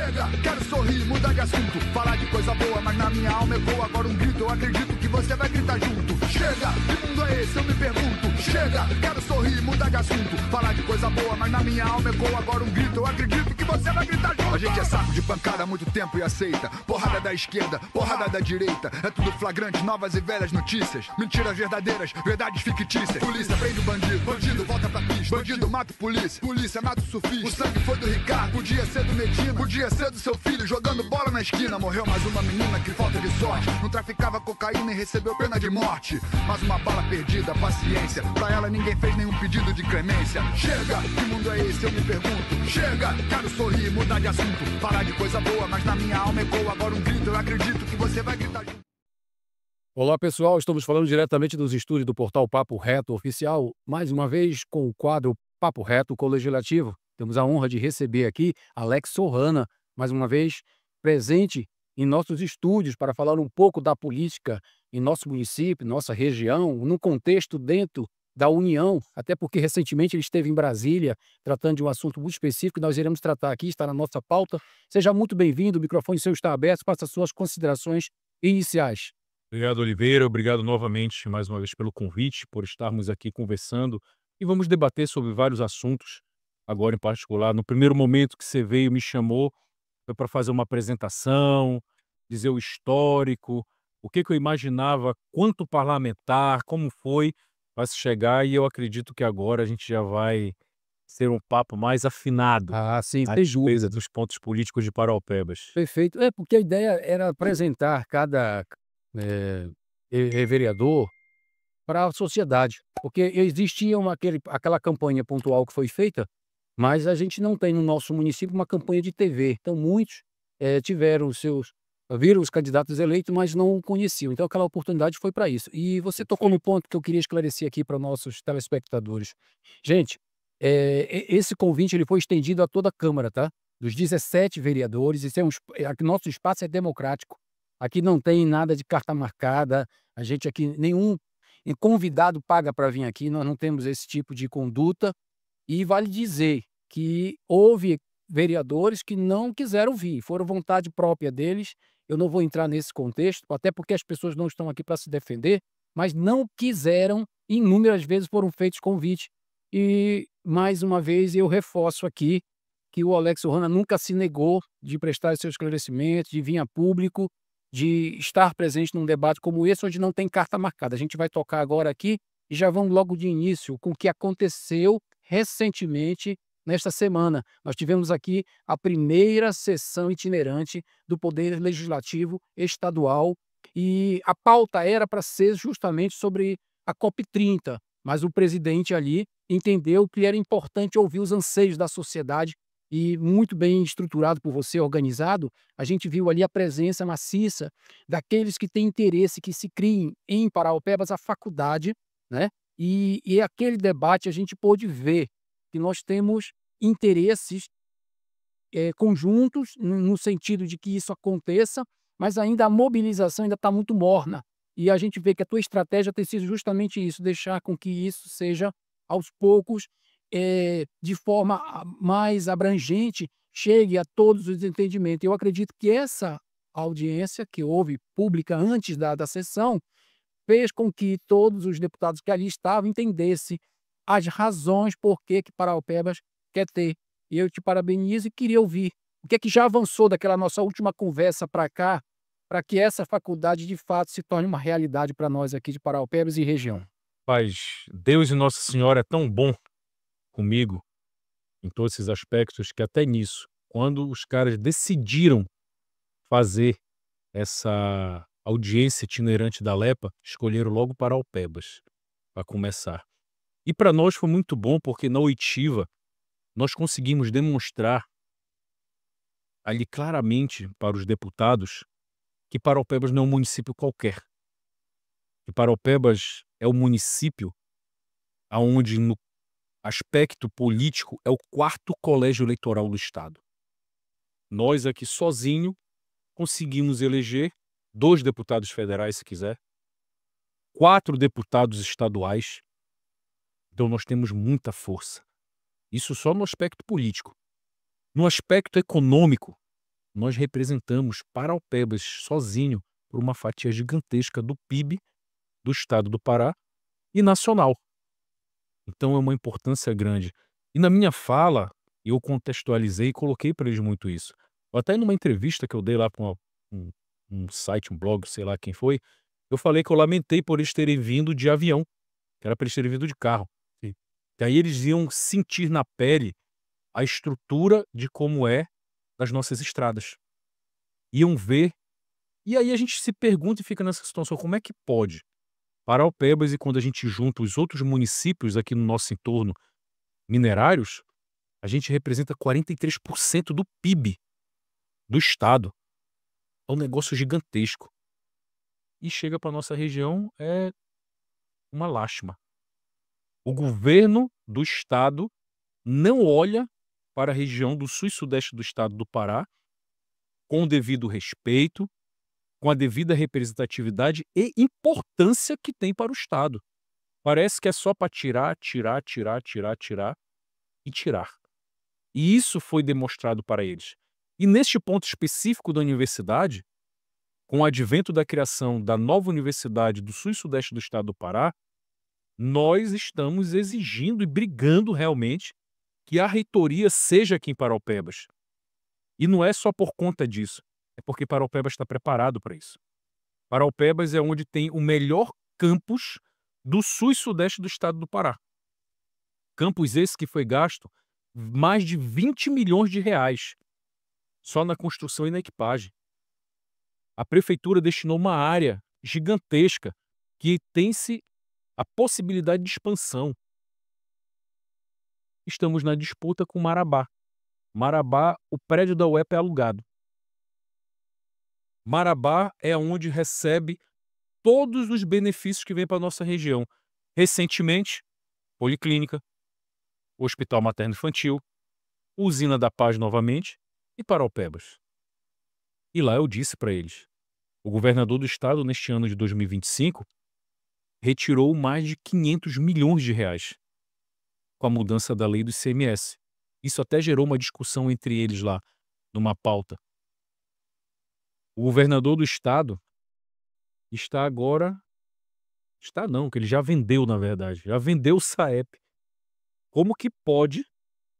Chega, quero sorrir, mudar de assunto. Falar de coisa boa, mas na minha alma ecoa agora um grito. Eu acredito que você vai gritar junto. Chega, que mundo é esse? Eu me pergunto. Chega, quero sorrir, mudar de assunto. Falar de coisa boa, mas na minha alma ecoa agora um grito. Eu acredito que você vai gritar junto. A gente é saco de pancada há muito tempo e aceita. Porrada da esquerda, porrada da direita. É tudo flagrante, novas e velhas notícias. Mentiras verdadeiras, verdades fictícias. Polícia prende o bandido, bandido volta pra pista. Bandido mata o polícia, polícia mata o surfista. O sangue foi do Ricardo, podia ser do Medina. Podia ser do seu filho, jogando bola na esquina. Morreu mais uma menina, que falta de sorte. Não traficava cocaína e recebeu pena de morte. Mais uma bala perdida, paciência. Pra ela ninguém fez nenhum pedido de clemência. Chega, que mundo é esse? Eu me pergunto. Chega, quero sorrir, mudar de assunto. Falar de coisa boa, mas na minha alma ecoa agora um grito. Eu acredito que você vai gritar junto. Olá pessoal, estamos falando diretamente dos estúdios do portal Papo Reto Oficial, mais uma vez com o quadro Papo Reto com o Legislativo. Temos a honra de receber aqui Alex Sorrana, mais uma vez presente em nossos estúdios para falar um pouco da política em nosso município, nossa região, no contexto dentro da União, até porque recentemente ele esteve em Brasília tratando de um assunto muito específico que nós iremos tratar aqui, está na nossa pauta. Seja muito bem-vindo, o microfone seu está aberto, faça suas considerações iniciais. Obrigado, Oliveira. Obrigado novamente, mais uma vez, pelo convite, por estarmos aqui conversando. E vamos debater sobre vários assuntos, agora em particular. No primeiro momento que você veio, me chamou, foi para fazer uma apresentação, dizer o histórico, o que eu imaginava, quanto parlamentar, como foi para se chegar. E eu acredito que agora a gente já vai ser um papo mais afinado Sim, a sem dúvida. respeito dos pontos políticos de Paraupebas. Perfeito. É, porque a ideia era apresentar cada vereador para a sociedade, porque existia aquela campanha pontual que foi feita, mas a gente não tem no nosso município uma campanha de TV. Então muitos viram os candidatos eleitos, mas não conheciam. Então aquela oportunidade foi para isso. E você tocou no ponto que eu queria esclarecer aqui para nossos telespectadores. Gente, esse convite ele foi estendido a toda a Câmara, tá? Dos 17 vereadores, aqui nosso espaço é democrático. Aqui não tem nada de carta marcada, a gente aqui, nenhum convidado paga para vir aqui, nós não temos esse tipo de conduta. E vale dizer que houve vereadores que não quiseram vir, foram vontade própria deles. Eu não vou entrar nesse contexto, até porque as pessoas não estão aqui para se defender, mas não quiseram, inúmeras vezes foram feitos convites. E, mais uma vez, eu reforço aqui que o Alex Sorrana nunca se negou de prestar seus esclarecimentos, de vir a público, de estar presente num debate como esse, onde não tem carta marcada. A gente vai tocar agora aqui e já vamos logo de início com o que aconteceu recentemente nesta semana. Nós tivemos aqui a primeira sessão itinerante do Poder Legislativo Estadual e a pauta era para ser justamente sobre a COP30, mas o presidente ali entendeu que era importante ouvir os anseios da sociedade e muito bem estruturado por você, organizado, a gente viu ali a presença maciça daqueles que têm interesse que se criem em Paraupebas a faculdade, né? E aquele debate a gente pôde ver que nós temos interesses conjuntos no sentido de que isso aconteça, mas ainda a mobilização ainda está muito morna. E a gente vê que a tua estratégia tem sido justamente isso, deixar com que isso seja aos poucos de forma mais abrangente, chegue a todos os entendimentos. Eu acredito que essa audiência que houve pública antes da sessão fez com que todos os deputados que ali estavam entendessem as razões por que Paraupebas quer ter. E eu te parabenizo e queria ouvir o que é que já avançou daquela nossa última conversa para cá, para que essa faculdade de fato se torne uma realidade para nós aqui de Paraupebas e região. Paz, Deus e Nossa Senhora é tão bom comigo em todos esses aspectos que até nisso, quando os caras decidiram fazer essa audiência itinerante da LEPA, escolheram logo Paraupebas para começar. E para nós foi muito bom porque na oitiva nós conseguimos demonstrar ali claramente para os deputados que Paraupebas não é um município qualquer. Que Paraupebas é o município aonde no aspecto político é o 4º colégio eleitoral do estado. Nós aqui sozinho conseguimos eleger 2 deputados federais, se quiser, 4 deputados estaduais. Então nós temos muita força. Isso só no aspecto político. No aspecto econômico, nós representamos Paraupebas sozinho por uma fatia gigantesca do PIB do estado do Pará e nacional. Então é uma importância grande. E na minha fala, eu contextualizei e coloquei para eles muito isso. Até numa entrevista que eu dei lá para um site, um blog, sei lá quem foi, eu falei que eu lamentei por eles terem vindo de avião, que era para eles terem vindo de carro. Sim. Que aí eles iam sentir na pele a estrutura de como é das nossas estradas. Iam ver. E aí a gente se pergunta e fica nessa situação, como é que pode? Paraupebas, e quando a gente junta os outros municípios aqui no nosso entorno minerários, a gente representa 43% do PIB do estado. É um negócio gigantesco. E chega para nossa região, é uma lástima. O governo do estado não olha para a região do sul e sudeste do estado do Pará com o devido respeito, com a devida representatividade e importância que tem para o estado. Parece que é só para tirar, tirar, tirar, tirar, tirar e tirar. E isso foi demonstrado para eles. E neste ponto específico da universidade, com o advento da criação da nova Universidade do Sul e Sudeste do Estado do Pará, nós estamos exigindo e brigando realmente que a reitoria seja aqui em Paraupebas. E não é só por conta disso, é porque Paraupebas está preparado para isso. Paraupebas é onde tem o melhor campus do Sul e Sudeste do Estado do Pará. Campus esse que foi gasto mais de 20 milhões de reais só na construção e na equipagem. A prefeitura destinou uma área gigantesca que tem-se a possibilidade de expansão. Estamos na disputa com Marabá. Marabá, o prédio da UEP é alugado. Marabá é onde recebe todos os benefícios que vêm para a nossa região. Recentemente, Policlínica, Hospital Materno-Infantil, Usina da Paz novamente e Paraupebas. E lá eu disse para eles, o governador do estado, neste ano de 2025, retirou mais de 500 milhões de reais com a mudança da lei do ICMS. Isso até gerou uma discussão entre eles lá, numa pauta. O governador do estado está agora... Está não, que ele já vendeu, na verdade. Já vendeu o SAEP. Como que pode?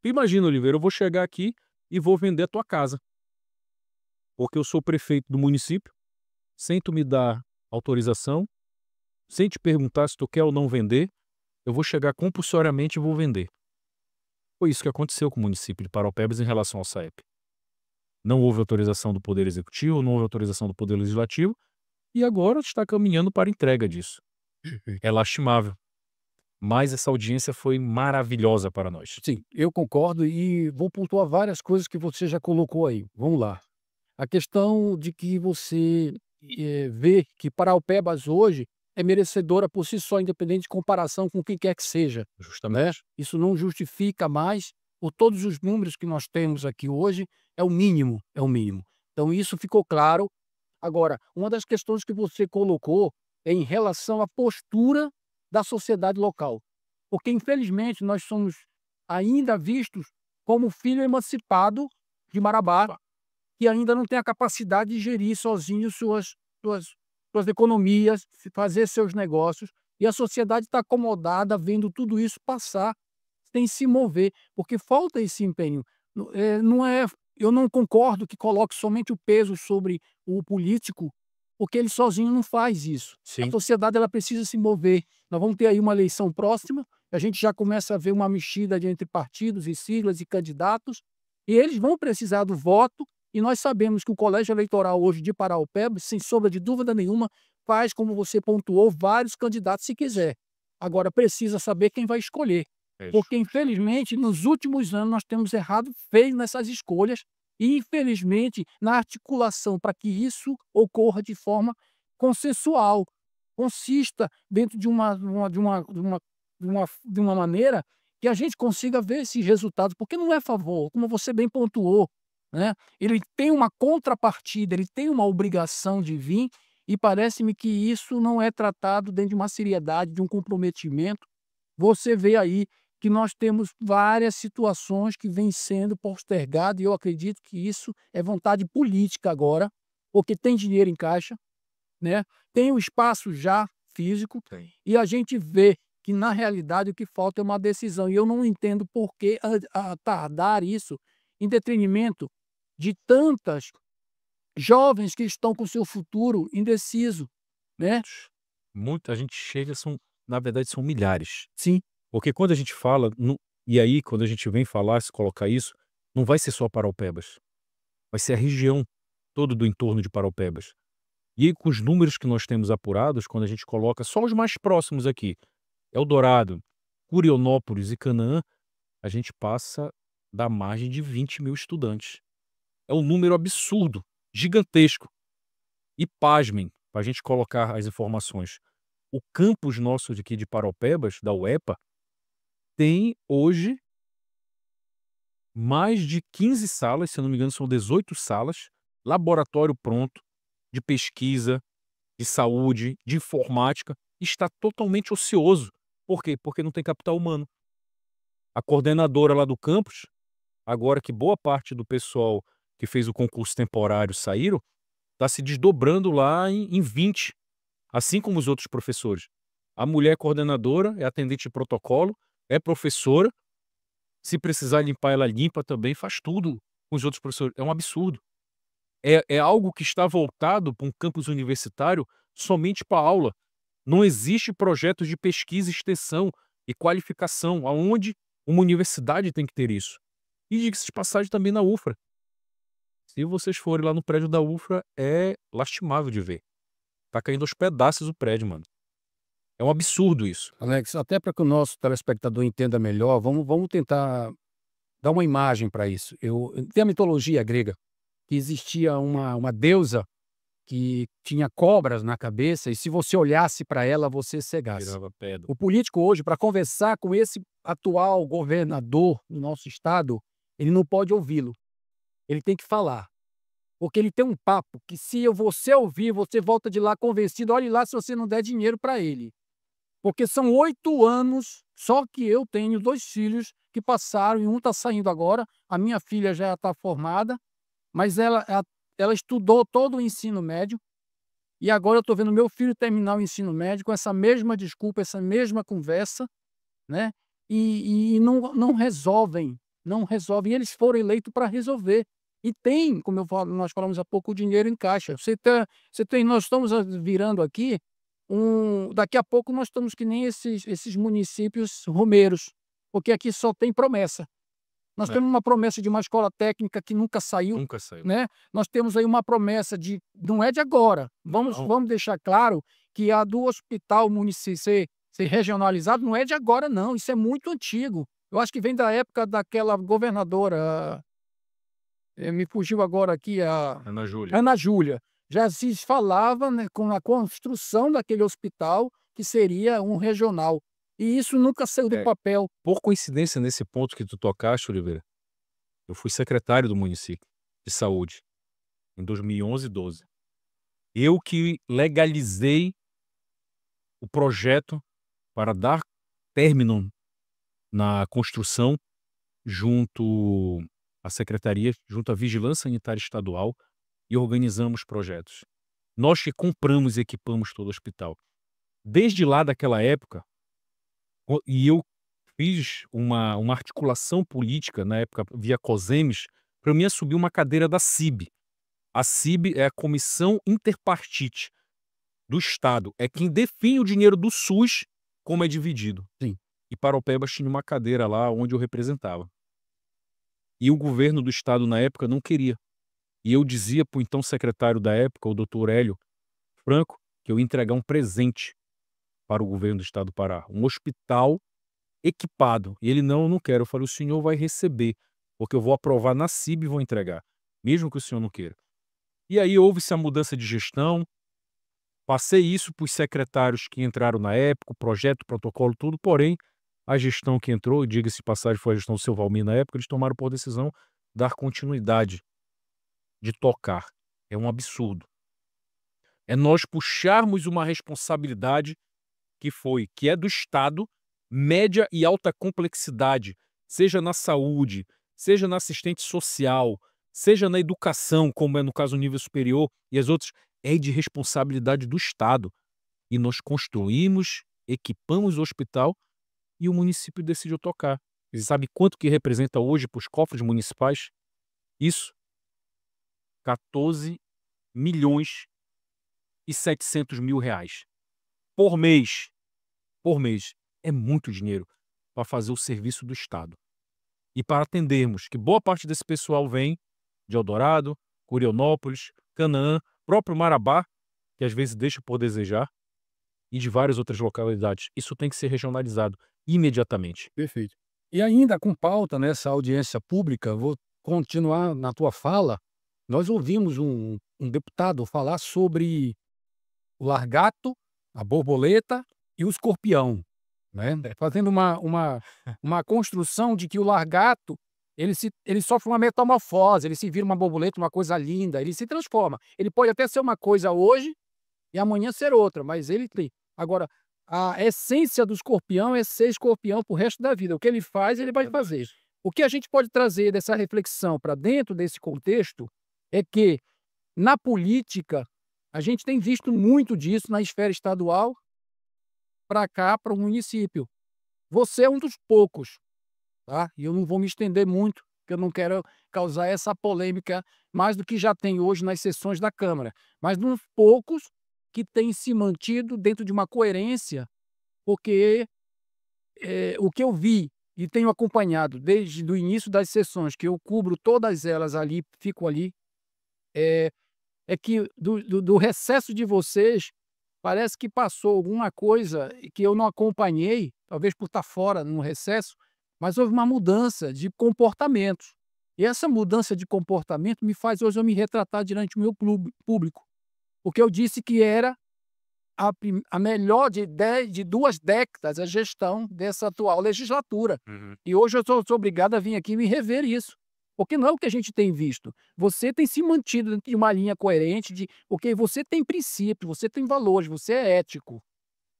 Imagina, Oliveira, eu vou chegar aqui e vou vender a tua casa. Porque eu sou prefeito do município, sem tu me dar autorização, sem te perguntar se tu quer ou não vender, eu vou chegar compulsoriamente e vou vender. Foi isso que aconteceu com o município de Paraupebas em relação ao SAEP. Não houve autorização do Poder Executivo, não houve autorização do Poder Legislativo, e agora está caminhando para a entrega disso. É lastimável. Mas essa audiência foi maravilhosa para nós. Sim, eu concordo e vou pontuar várias coisas que você já colocou aí. Vamos lá. A questão de que você vê que Paraupebas hoje é merecedora por si só, independente de comparação com quem quer que seja, né? Justamente. Isso não justifica mais, por todos os números que nós temos aqui hoje, é o mínimo, é o mínimo. Então isso ficou claro. Agora, uma das questões que você colocou é em relação à postura da sociedade local. Porque, infelizmente, nós somos ainda vistos como filho emancipado de Marabá, que ainda não tem a capacidade de gerir sozinho suas economias, fazer seus negócios, e a sociedade está acomodada vendo tudo isso passar sem se mover, porque falta esse empenho. Eu não concordo que coloque somente o peso sobre o político, porque ele sozinho não faz isso. Sim. A sociedade ela precisa se mover. Nós vamos ter aí uma eleição próxima, a gente já começa a ver uma mexida entre partidos e siglas e candidatos, e eles vão precisar do voto, e nós sabemos que o colégio eleitoral hoje de Paraupebas, sem sombra de dúvida nenhuma, faz, como você pontuou, vários candidatos se quiser. Agora precisa saber quem vai escolher. Porque, infelizmente, nos últimos anos nós temos errado feio nessas escolhas e, infelizmente, na articulação para que isso ocorra de forma consensual, consista dentro de uma maneira que a gente consiga ver esses resultados, porque não é favor, como você bem pontuou, né? Ele tem uma contrapartida, ele tem uma obrigação de vir, e parece-me que isso não é tratado dentro de uma seriedade, de um comprometimento. Você vê aí que nós temos várias situações que vêm sendo postergadas, e eu acredito que isso é vontade política agora, porque tem dinheiro em caixa, né? Tem o espaço já físico, Tem. e a gente vê que, na realidade, o que falta é uma decisão. E eu não entendo por que a tardar isso em detrimento de tantas jovens que estão com seu futuro indeciso, né? Muita gente chega, na verdade, são milhares. Sim, Porque quando a gente fala, e aí quando a gente vem falar, se colocar isso, não vai ser só Paraupebas, vai ser a região toda do entorno de Paraupebas. E aí, com os números que nós temos apurados, quando a gente coloca só os mais próximos aqui, Eldorado, Curionópolis e Canaã, a gente passa da margem de 20.000 estudantes. É um número absurdo, gigantesco. E pasmem, para a gente colocar as informações, o campus nosso aqui de Paraupebas, da UEPA, tem hoje mais de 15 salas, se eu não me engano são 18 salas, laboratório pronto, de pesquisa, de saúde, de informática, está totalmente ocioso. Por quê? Porque não tem capital humano. A coordenadora lá do campus, agora que boa parte do pessoal que fez o concurso temporário saíram, está se desdobrando lá em 20, assim como os outros professores. A mulher coordenadora é atendente de protocolo, é professora, se precisar limpar, ela limpa também, faz tudo com os outros professores. É um absurdo. É algo que está voltado para um campus universitário somente para aula. Não existe projetos de pesquisa, extensão e qualificação, aonde uma universidade tem que ter isso. E diga-se de passagem também na UFRA. Se vocês forem lá no prédio da UFRA, é lastimável de ver. Tá caindo aos pedaços o prédio, mano. É um absurdo isso. Alex, até para que o nosso telespectador entenda melhor, vamos tentar dar uma imagem para isso. Tem a mitologia grega, que existia uma deusa que tinha cobras na cabeça, e se você olhasse para ela, você cegasse. Virava pedra. O político hoje, para conversar com esse atual governador do nosso estado, ele não pode ouvi-lo. Ele tem que falar. Porque ele tem um papo que, se você ouvir, você volta de lá convencido. Olhe lá se você não der dinheiro para ele. Porque são 8 anos, só que eu tenho 2 filhos que passaram, e um está saindo agora. A minha filha já está formada, mas ela estudou todo o ensino médio, e agora eu estou vendo meu filho terminar o ensino médio com essa mesma desculpa, essa mesma conversa, né? E não resolvem, não resolvem. E eles foram eleitos para resolver. E tem, como nós falamos há pouco, o dinheiro em caixa. Nós estamos virando aqui, daqui a pouco nós estamos que nem esses municípios romeiros, porque aqui só tem promessa. Nós temos uma promessa de uma escola técnica que nunca saiu, Nunca saiu. né? Nós temos aí uma promessa não é de agora. Vamos deixar claro que a do hospital ser regionalizado não é de agora, não. Isso é muito antigo. Eu acho que vem da época daquela governadora, me fugiu agora aqui, Ana Júlia. Ana Júlia. Já se falava, né, com a construção daquele hospital, que seria um regional. E isso nunca saiu do papel. Por coincidência, nesse ponto que tu tocaste, Oliveira, eu fui secretário do município de saúde em 2011 e 12. Eu que legalizei o projeto para dar término na construção junto à secretaria, junto à Vigilância Sanitária Estadual, e organizamos projetos. Nós que compramos e equipamos todo o hospital. Desde lá daquela época, e eu fiz uma articulação política, na época, via COSEMES, para mim assumir uma cadeira da CIB. A CIB é a Comissão Interpartite do Estado. É quem define o dinheiro do SUS, como é dividido. Sim. E Paraupebas tinha uma cadeira lá onde eu representava. E o governo do Estado, na época, não queria. E eu dizia para o então secretário da época, o doutor Hélio Franco, que eu ia entregar um presente para o governo do Estado do Pará. Um hospital equipado. E ele, não quero. Eu falei, o senhor vai receber, porque eu vou aprovar na CIB e vou entregar, mesmo que o senhor não queira. E aí houve-se a mudança de gestão, passei isso para os secretários que entraram na época, o projeto, o protocolo, tudo, porém, a gestão que entrou, diga-se de passagem, foi a gestão do seu Valmir na época, eles tomaram por decisão dar continuidade, de tocar. É um absurdo. É nós puxarmos uma responsabilidade que é do Estado, média e alta complexidade, seja na saúde, seja na assistente social, seja na educação, como é no caso nível superior, e as outras, é de responsabilidade do Estado. E nós construímos, equipamos o hospital e o município decidiu tocar. E sabe quanto que representa hoje para os cofres municipais? Isso, 14.700.000 reais por mês. Por mês. É muito dinheiro para fazer o serviço do Estado. E para atendermos que boa parte desse pessoal vem de Eldorado, Curionópolis, Canaã, próprio Marabá, que às vezes deixa por desejar, e de várias outras localidades. Isso tem que ser regionalizado imediatamente. Perfeito. E ainda com pauta nessa audiência pública, vou continuar na tua fala. Nós ouvimos um deputado falar sobre o largato, a borboleta e o escorpião, né? Fazendo uma construção de que o largato ele sofre uma metamorfose, ele se vira uma borboleta, uma coisa linda, ele se transforma. Ele pode até ser uma coisa hoje e amanhã ser outra, mas ele tem. Agora, a essência do escorpião é ser escorpião pro resto da vida. O que ele faz, ele vai fazer. O que a gente pode trazer dessa reflexão para dentro desse contexto é que, na política, a gente tem visto muito disso na esfera estadual para cá, para o município. Você é um dos poucos, tá? E eu não vou me estender muito, porque eu não quero causar essa polêmica mais do que já tem hoje nas sessões da Câmara. Mas dos poucos que têm se mantido dentro de uma coerência, porque o que eu vi e tenho acompanhado desde o início das sessões, que eu cubro todas elas ali, fico ali, é que do recesso de vocês, parece que passou alguma coisa que eu não acompanhei, talvez por estar fora no recesso, mas houve uma mudança de comportamentos. E essa mudança de comportamento me faz hoje eu me retratar diante do meu público, porque eu disse que era a melhor de 2 décadas a gestão dessa atual legislatura. E hoje eu sou obrigado a vir aqui me rever isso, porque não é o que a gente tem visto. Você tem se mantido dentro de uma linha coerente, porque você tem princípios, você tem valores, você é ético.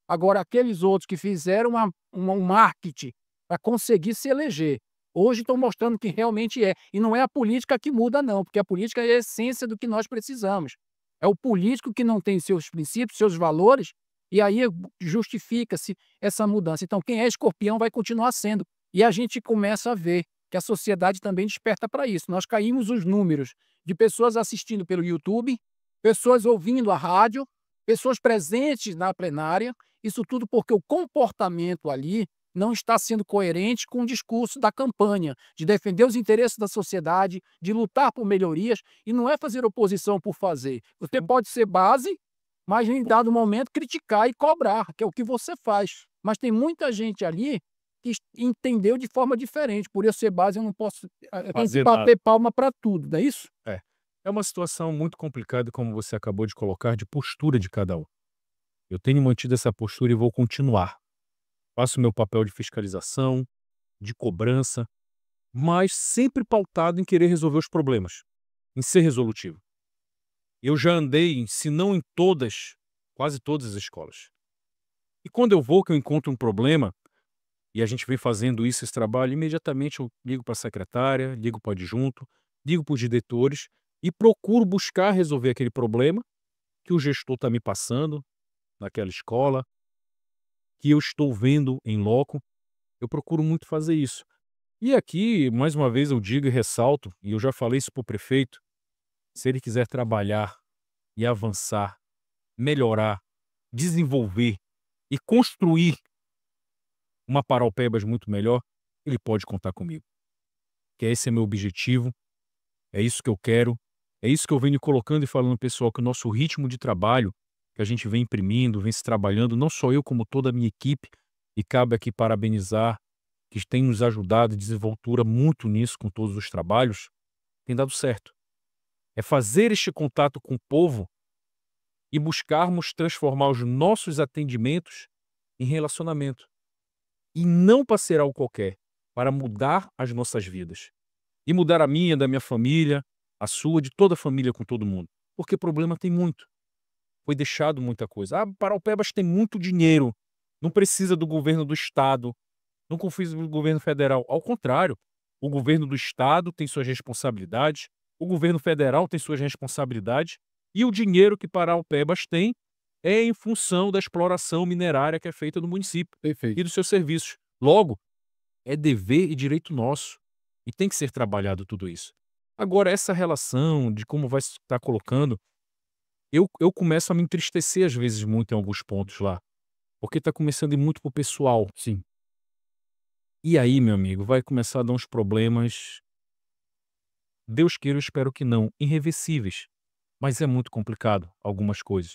Agora, aqueles outros que fizeram um marketing para conseguir se eleger, hoje estão mostrando que realmente é. E não é a política que muda, não, porque a política é a essência do que nós precisamos. É o político que não tem seus princípios, seus valores, e aí justifica-se essa mudança. Então, quem é escorpião vai continuar sendo. E a gente começa a ver que a sociedade também desperta para isso. Nós caímos os números de pessoas assistindo pelo YouTube, pessoas ouvindo a rádio, pessoas presentes na plenária, isso tudo porque o comportamento ali não está sendo coerente com o discurso da campanha, de defender os interesses da sociedade, de lutar por melhorias, e não é fazer oposição por fazer. Você pode ser base, mas em dado momento criticar e cobrar, que é o que você faz. Mas tem muita gente ali que entendeu de forma diferente. Por eu ser base, eu não posso Fazer bater palma para tudo, não é isso? É uma situação muito complicada, como você acabou de colocar, de postura de cada um. Eu tenho mantido essa postura e vou continuar. Faço meu papel de fiscalização, de cobrança, mas sempre pautado em querer resolver os problemas, em ser resolutivo. Eu já andei, se não em todas, quase todas as escolas. E quando eu vou, que eu encontro um problema, e a gente vem fazendo esse trabalho, imediatamente eu ligo para a secretária, ligo para o adjunto, ligo para os diretores e procuro buscar resolver aquele problema que o gestor está me passando naquela escola, que eu estou vendo em loco. Eu procuro muito fazer isso. E aqui, mais uma vez, eu digo e ressalto, e eu já falei isso para o prefeito, se ele quiser trabalhar e avançar, melhorar, desenvolver e construir uma Paraupebas muito melhor, ele pode contar comigo. Que esse é meu objetivo, é isso que eu quero, é isso que eu venho colocando e falando, pessoal, que o nosso ritmo de trabalho, que a gente vem imprimindo, vem se trabalhando, não só eu, como toda a minha equipe, e cabe aqui parabenizar, que tem nos ajudado e desenvoltura muito nisso com todos os trabalhos, tem dado certo. É fazer este contato com o povo e buscarmos transformar os nossos atendimentos em relacionamento. E não para ser algo qualquer, para mudar as nossas vidas. E mudar a minha, da minha família, a sua, de toda a família, com todo mundo. Porque problema tem muito. Foi deixado muita coisa. Paraupebas tem muito dinheiro. não precisa do governo do estado, não precisa do governo federal. Ao contrário, o governo do estado tem suas responsabilidades, o governo federal tem suas responsabilidades e o dinheiro que Paraupebas tem é em função da exploração minerária que é feita no município e Perfeito. dos seus serviços. Logo, é dever e direito nosso e tem que ser trabalhado tudo isso. Agora, essa relação de como vai estar colocando, eu começo a me entristecer às vezes muito em alguns pontos lá, porque está começando a ir muito pro pessoal. Sim. E aí, meu amigo, vai começar a dar uns problemas, Deus queira, eu espero que não, irreversíveis. Mas é muito complicado algumas coisas.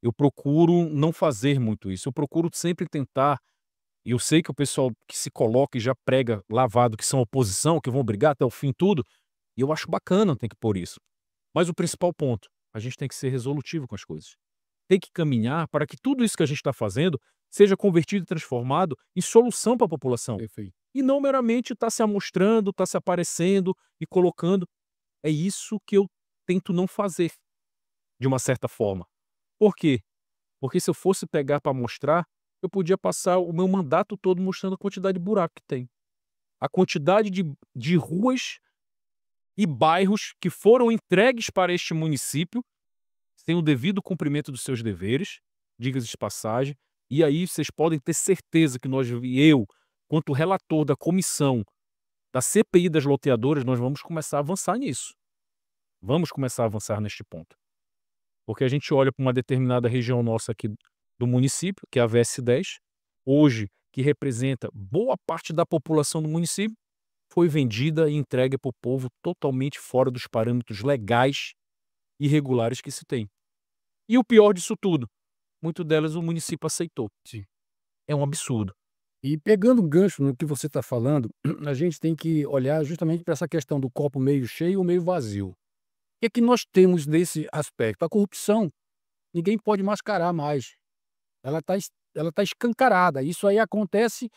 Eu procuro não fazer muito isso. Eu procuro sempre tentar. E eu sei que o pessoal que se coloca e já prega lavado, que são oposição, que vão brigar até o fim tudo, e eu acho bacana, tem que pôr isso. Mas o principal ponto, a gente tem que ser resolutivo com as coisas. Tem que caminhar para que tudo isso que a gente está fazendo seja convertido e transformado em solução para a população. Perfeito. E não meramente estar se amostrando, estar se aparecendo e colocando. É isso que eu tento não fazer, de uma certa forma. Por quê? Porque se eu fosse pegar para mostrar, eu podia passar o meu mandato todo mostrando a quantidade de buraco que tem. A quantidade de ruas e bairros que foram entregues para este município sem o devido cumprimento dos seus deveres, diga-se de passagem, e aí vocês podem ter certeza que eu, quanto relator da comissão da CPI das loteadoras, nós vamos começar a avançar nisso. Vamos começar a avançar neste ponto. Porque a gente olha para uma determinada região nossa aqui do município, que é a VS10, hoje, que representa boa parte da população do município, foi vendida e entregue para o povo totalmente fora dos parâmetros legais e regulares que se tem. E o pior disso tudo, muito delas o município aceitou. Sim. É um absurdo. E pegando um gancho no que você está falando, a gente tem que olhar justamente para essa questão do copo meio cheio ou meio vazio. O que é que nós temos nesse aspecto? A corrupção, ninguém pode mascarar mais. Ela tá escancarada. Isso aí acontece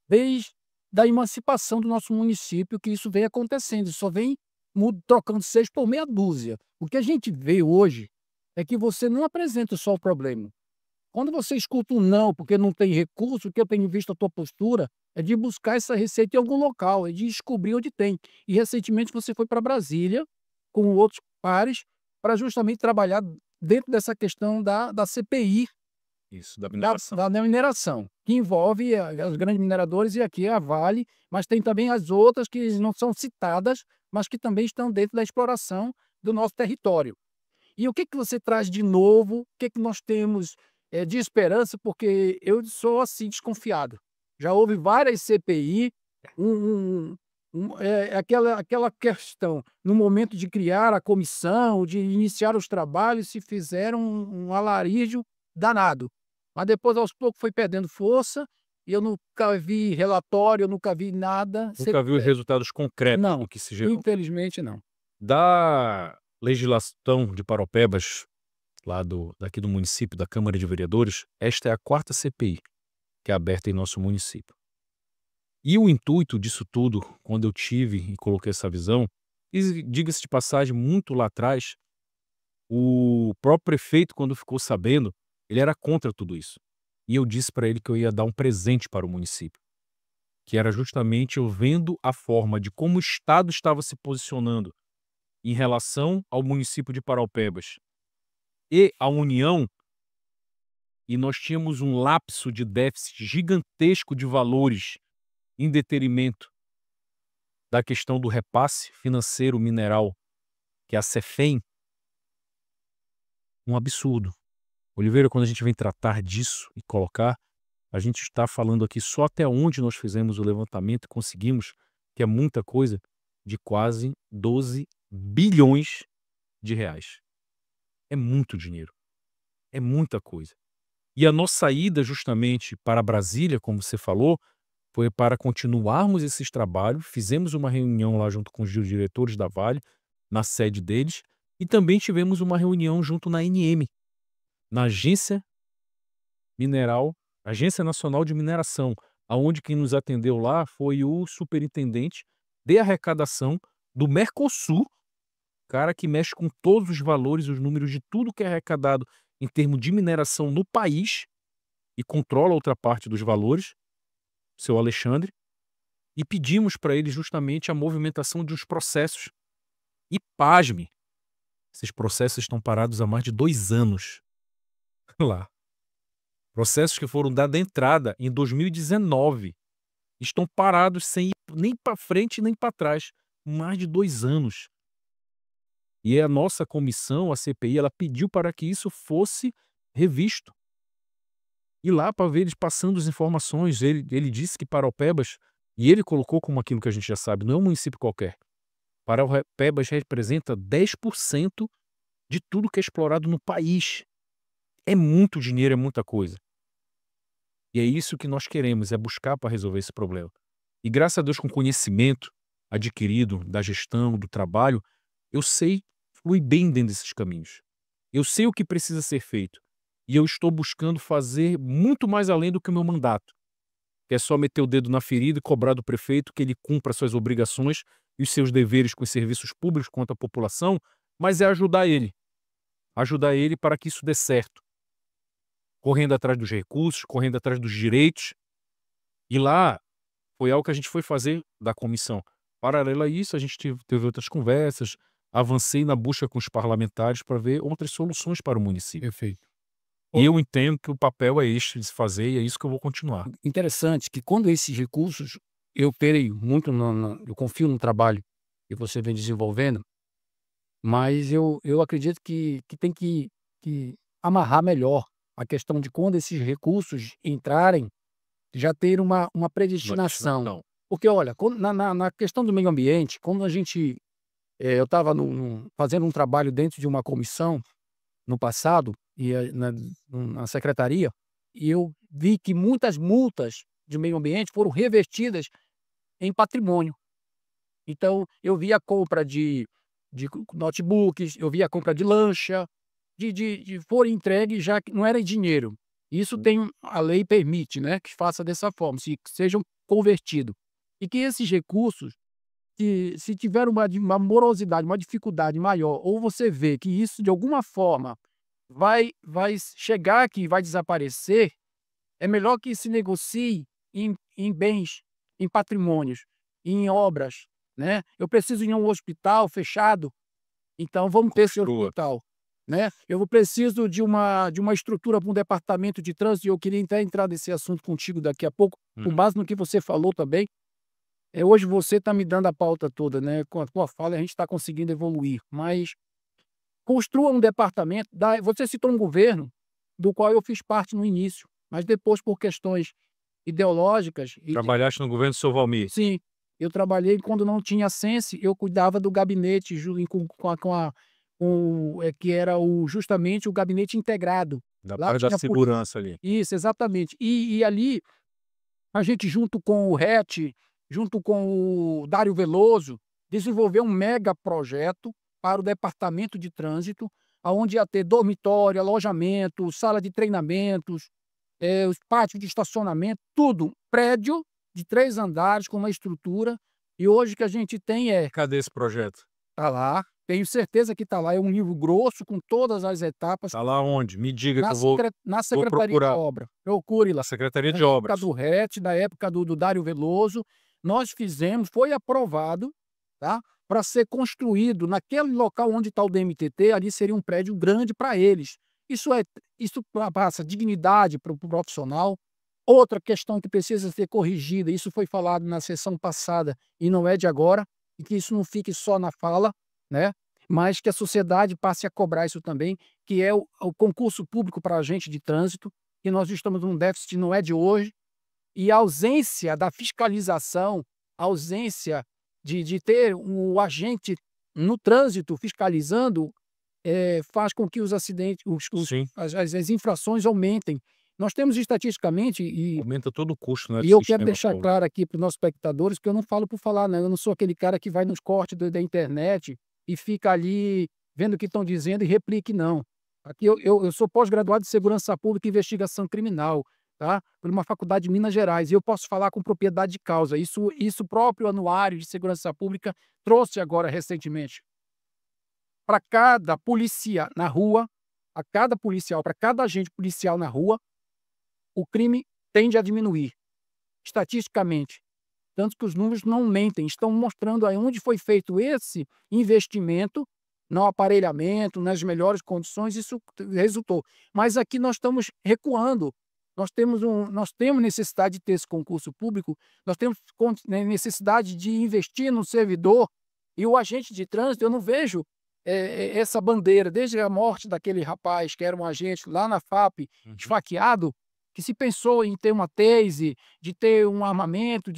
desde a emancipação do nosso município, que isso vem acontecendo. Só vem trocando seis por meia dúzia. O que a gente vê hoje é que você não apresenta só o problema. Quando você escuta um não, porque não tem recurso, o que eu tenho visto a tua postura é de buscar essa receita em algum local, é de descobrir onde tem. E recentemente você foi para Brasília com outros pares para justamente trabalhar dentro dessa questão da CPI, Isso, da da, mineração. da mineração, que envolve as grandes mineradoras e aqui a Vale, mas tem também as outras que não são citadas, mas que também estão dentro da exploração do nosso território. E o que que você traz de novo? O que que nós temos de esperança? Porque eu sou assim desconfiado. Já houve várias CPI, aquela questão, no momento de criar a comissão, de iniciar os trabalhos, se fizeram um alarijo danado. Mas depois, aos poucos, foi perdendo força e eu nunca vi relatório, eu nunca vi nada. Nunca viu os resultados concretos Não, do que se gerou. infelizmente não. Da legislação de Paraupebas, daqui do município, da Câmara de Vereadores, esta é a 4ª CPI que é aberta em nosso município. E o intuito disso tudo, quando eu tive e coloquei essa visão, e diga-se de passagem, muito lá atrás, o próprio prefeito, quando ficou sabendo, ele era contra tudo isso. E eu disse para ele que eu ia dar um presente para o município, que era justamente eu vendo a forma de como o Estado estava se posicionando em relação ao município de Paraupebas e à União, e nós tínhamos um lapso de déficit gigantesco de valores em detrimento da questão do repasse financeiro mineral, que é a CEFEM, um absurdo. Oliveira, quando a gente vem tratar disso e colocar, a gente está falando aqui só até onde nós fizemos o levantamento e conseguimos, que é muita coisa, de quase 12 bilhões de reais. É muito dinheiro. É muita coisa. E a nossa ida justamente para Brasília, como você falou, foi para continuarmos esses trabalhos. Fizemos uma reunião lá junto com os diretores da Vale, na sede deles, e também tivemos uma reunião junto na ANM, na Agência Nacional de Mineração, aonde quem nos atendeu lá foi o superintendente de arrecadação do Mercosul, cara que mexe com todos os valores, os números de tudo que é arrecadado em termos de mineração no país, e controla outra parte dos valores, o seu Alexandre, e pedimos para ele justamente a movimentação de uns processos. E pasme, esses processos estão parados há mais de 2 anos lá. Processos que foram dados entrada em 2019 estão parados sem ir nem para frente nem para trás, mais de 2 anos. E a nossa comissão, a CPI, ela pediu para que isso fosse revisto. E lá para ver eles passando as informações, ele disse que Paraupebas, e ele colocou como aquilo que a gente já sabe, não é um município qualquer. Paraupebas representa 10% de tudo que é explorado no país. É muito dinheiro, é muita coisa. E é isso que nós queremos, é buscar para resolver esse problema. E graças a Deus, com conhecimento adquirido da gestão, do trabalho, eu sei fluir bem dentro desses caminhos. Eu sei o que precisa ser feito. E eu estou buscando fazer muito mais além do que o meu mandato. Que é só meter o dedo na ferida e cobrar do prefeito que ele cumpra suas obrigações e os seus deveres com os serviços públicos quanto à população, mas é ajudar ele. Ajudar ele para que isso dê certo. Correndo atrás dos recursos, correndo atrás dos direitos. E lá foi algo que a gente foi fazer da comissão. Paralelo a isso, a gente teve outras conversas, avancei na busca com os parlamentares para ver outras soluções para o município. Perfeito. E eu entendo que o papel é este de se fazer e é isso que eu vou continuar. Interessante que quando esses recursos, eu creio muito, eu confio no trabalho que você vem desenvolvendo, mas eu acredito que tem que amarrar melhor a questão de quando esses recursos entrarem, já ter uma predestinação. Não. Porque, olha, na questão do meio ambiente, quando a gente. Eu estava fazendo um trabalho dentro de uma comissão no passado, e na secretaria, e eu vi que muitas multas de meio ambiente foram revertidas em patrimônio. Então, eu vi a compra de notebooks, eu vi a compra de lancha, foram entregues já que não era em dinheiro. Isso a lei permite, né, que faça dessa forma, que sejam convertidos. E que esses recursos, se tiver uma morosidade, uma dificuldade maior, ou você vê que isso de alguma forma vai chegar aqui, vai desaparecer, é melhor que se negocie em bens, em patrimônios, em obras, né? Eu preciso ir a um hospital fechado, então vamos ter esse hospital, né? Eu preciso de uma estrutura para um departamento de trânsito, e eu queria até entrar nesse assunto contigo daqui a pouco, com base no que você falou também. Hoje você está me dando a pauta toda, né? Com a tua fala a gente está conseguindo evoluir, mas construa um departamento. Você citou um governo do qual eu fiz parte no início, mas depois, por questões ideológicas. Trabalhaste no governo do seu Valmir? Sim, eu trabalhei quando não tinha Sense, eu cuidava do gabinete que era justamente o gabinete integrado. Da Lá parte da tinha segurança ali. Isso, exatamente. E ali, a gente, junto com o RET, junto com o Dário Veloso, desenvolveu um mega projeto para o departamento de trânsito, onde ia ter dormitório, alojamento, sala de treinamentos, os pátios de estacionamento, tudo. Prédio de 3 andares com uma estrutura. E hoje o que a gente tem Cadê esse projeto? Está lá, tenho certeza que está lá. É um livro grosso com todas as etapas. Está lá onde? Me diga que eu Na Secretaria de procurar. Obra. Procure lá. Na Secretaria de Na Obras. época do RET, na época do Dário Veloso, nós fizemos, foi aprovado, tá? Para ser construído naquele local onde está o DMTT, ali seria um prédio grande para eles. Isso passa dignidade para o profissional. Outra questão que precisa ser corrigida, isso foi falado na sessão passada e não é de agora, e que isso não fique só na fala, né? Mas que a sociedade passe a cobrar isso também, que é o concurso público para agente de trânsito, que nós estamos num déficit, não é de hoje, e a ausência da fiscalização, a ausência de ter um agente no trânsito fiscalizando, faz com que os acidentes, as infrações aumentem. Nós temos estatisticamente, aumenta todo o custo, né? E eu quero deixar claro aqui para os nossos espectadores que eu não falo por falar, né? Eu não sou aquele cara que vai nos cortes da internet e fica ali vendo o que estão dizendo e replique, não. Aqui eu sou pós-graduado de Segurança Pública e Investigação Criminal, tá? Por uma faculdade de Minas Gerais, e eu posso falar com propriedade de causa. Isso o próprio Anuário de Segurança Pública trouxe agora recentemente. Para cada polícia na rua, para cada agente policial na rua, o crime tende a diminuir, estatisticamente. Tanto que os números não mentem, estão mostrando aí onde foi feito esse investimento no aparelhamento, nas melhores condições, isso resultou. Mas aqui nós estamos recuando. Nós temos necessidade de ter esse concurso público, nós temos necessidade de investir no servidor, e o agente de trânsito, eu não vejo essa bandeira, desde a morte daquele rapaz que era um agente lá na FAP, esfaqueado, que se pensou em ter uma tese, de ter um armamento,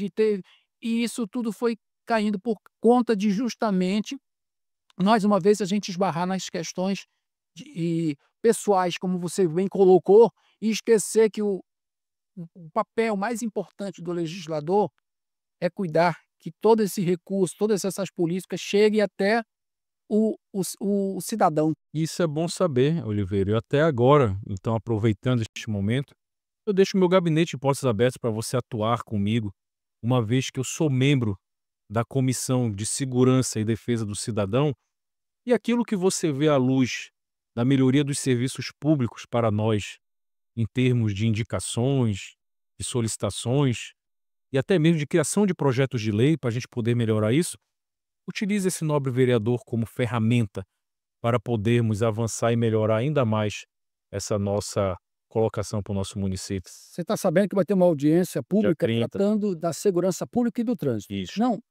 e isso tudo foi caindo por conta de justamente, mais uma vez, a gente esbarrar nas questões pessoais, como você bem colocou, e esquecer que o papel mais importante do legislador é cuidar que todo esse recurso, todas essas políticas cheguem até o cidadão. Isso é bom saber, Oliveira. E até agora, então, aproveitando este momento, eu deixo meu gabinete de portas abertas para você atuar comigo, uma vez que eu sou membro da Comissão de Segurança e Defesa do Cidadão, e aquilo que você vê à luz da melhoria dos serviços públicos para nós, em termos de indicações, de solicitações e até mesmo de criação de projetos de lei para a gente poder melhorar isso, utilize esse nobre vereador como ferramenta para podermos avançar e melhorar ainda mais essa nossa colocação para o nosso município. Você está sabendo que vai ter uma audiência pública 30. tratando da segurança pública e do trânsito. Isso. Não,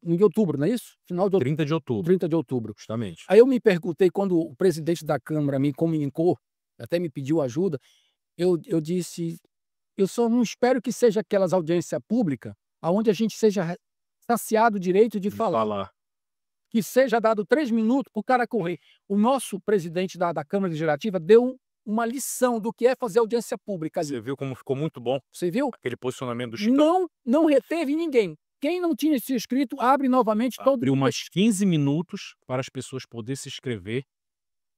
em outubro, não é isso? Final de outubro. 30 de outubro, 30 de outubro. justamente. Aí eu me perguntei, quando o presidente da Câmara me comunicou, até me pediu ajuda, eu disse, eu só não espero que seja aquelas audiências públicas onde a gente seja saciado o direito de falar. Que seja dado 3 minutos para o cara correr. O nosso presidente da Câmara Legislativa deu uma lição do que é fazer audiência pública ali. Você viu como ficou muito bom Você viu? aquele posicionamento do Chicão? Não reteve ninguém. Quem não tinha se inscrito, abre novamente todo Abriu mais 15 minutos para as pessoas poderem se inscrever.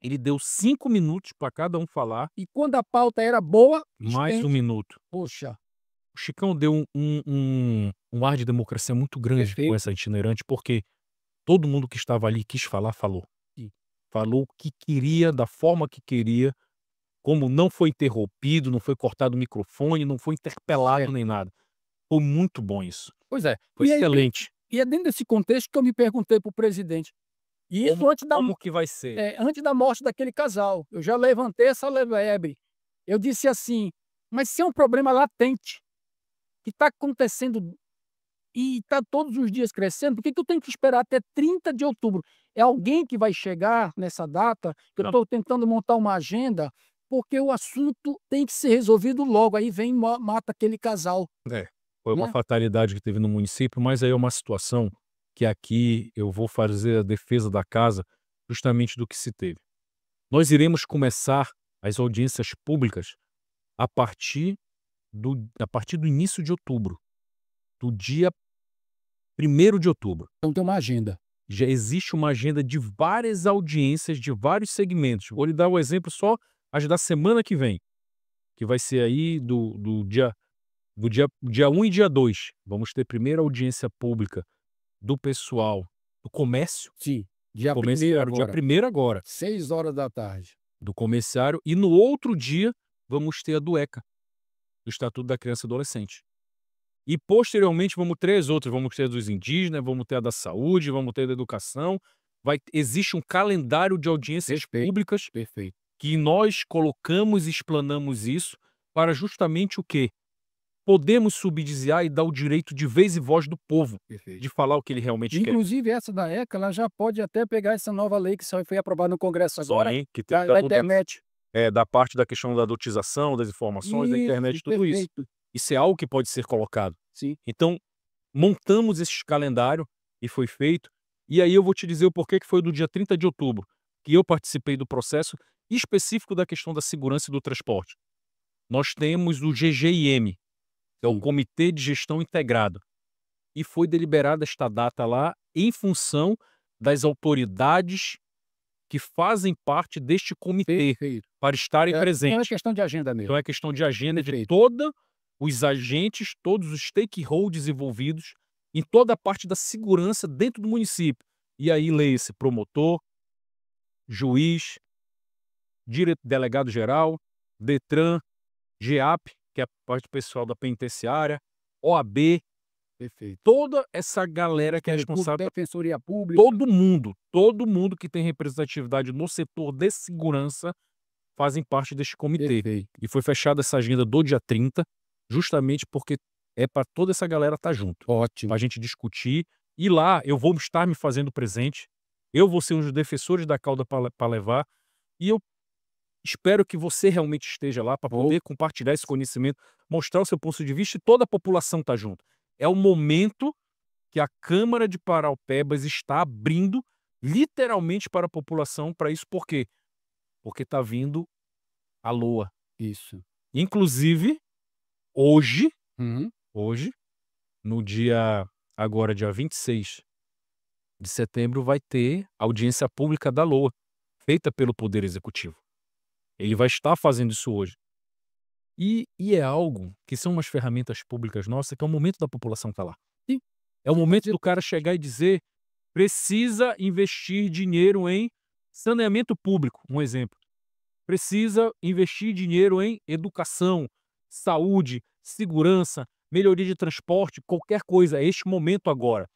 Ele deu 5 minutos para cada um falar, E quando a pauta era boa, mais estende. 1 minuto. Poxa, O Chicão deu um ar de democracia muito grande com Perfeito. essa itinerante, porque todo mundo que estava ali quis falar, falou. Sim. Falou o que queria, da forma que queria, como não foi interrompido, não foi cortado o microfone, não foi interpelado Certo. nem nada. Foi muito bom isso. pois é. Foi E aí, excelente. e é dentro desse contexto que eu me perguntei para o presidente. E isso Como que vai ser? antes da morte daquele casal. Eu já levantei essa lebre. Eu disse assim, mas se é um problema latente, que está acontecendo e está todos os dias crescendo, por que eu tenho que esperar até 30 de outubro? É alguém que vai chegar nessa data, que eu Não. estou tentando montar uma agenda, porque o assunto tem que ser resolvido logo. Aí vem e mata aquele casal. Foi uma né? fatalidade que teve no município, mas aí é uma situação que aqui eu vou fazer a defesa da casa justamente do que se teve. Nós iremos começar as audiências públicas a partir do início de outubro, do dia 1º de outubro. Então tem uma agenda. Já existe uma agenda de várias audiências de vários segmentos. Vou lhe dar o exemplo só as da semana que vem, que vai ser aí do dia 1 e dia 2. Vamos ter primeira audiência pública do pessoal do comércio, Sim, dia 1º comerciário, dia agora, 1º agora, 6 horas da tarde. do comerciário, e no outro dia vamos ter a do ECA, do Estatuto da Criança e Adolescente. E posteriormente vamos ter as outras, vamos ter a dos indígenas, vamos ter a da saúde, vamos ter a da educação. Existe um calendário de audiências Perfeito. públicas Perfeito. que nós colocamos e explanamos isso para justamente o quê? Podemos subsidiar e dar o direito de vez e voz do povo Perfeito. de falar o que ele realmente quer. Inclusive, essa da ECA, ela já pode até pegar essa nova lei que só foi aprovada no Congresso agora, Sim, que da internet. da parte da questão da dotização, das informações, da internet, tudo isso. Perfeito. Isso é algo que pode ser colocado. Sim. Então, montamos esse calendário e foi feito. E aí eu vou te dizer o porquê que foi do dia 30 de outubro, que eu participei do processo específico da questão da segurança e do transporte. Nós temos o GGIM, que é o Sim. Comitê de Gestão Integrado. E foi deliberada esta data lá em função das autoridades que fazem parte deste comitê Perfeito. para estarem Então é presentes. questão de agenda mesmo. Então é questão de agenda de Perfeito. todos os agentes, todos os stakeholders envolvidos em toda a parte da segurança dentro do município. E aí leia-se promotor, juiz, delegado-geral, DETRAN, GEAP, que é a parte pessoal da penitenciária, OAB, Perfeito. toda essa galera que é responsável, Defensoria Pública. todo mundo que tem representatividade no setor de segurança fazem parte deste comitê. Perfeito. E foi fechada essa agenda do dia 30, justamente porque é para toda essa galera estar junto, Ótimo. para a gente discutir. E lá eu vou estar me fazendo presente, eu vou ser um dos defensores da causa para levar, e eu espero que você realmente esteja lá para poder compartilhar esse conhecimento, mostrar o seu ponto de vista, e toda a população está junto. É o momento que a Câmara de Paraupebas está abrindo literalmente para a população para isso. Por quê? Porque está vindo a LOA. Isso. Inclusive, hoje, Uhum. no dia 26 de setembro, vai ter audiência pública da LOA, feita pelo Poder Executivo. Ele vai estar fazendo isso hoje. E é algo que são umas ferramentas públicas nossas, que é o momento da população estar lá. Sim. É o momento do cara chegar e dizer: precisa investir dinheiro em saneamento público, um exemplo. Precisa investir dinheiro em educação, saúde, segurança, melhoria de transporte, qualquer coisa. É este momento agora.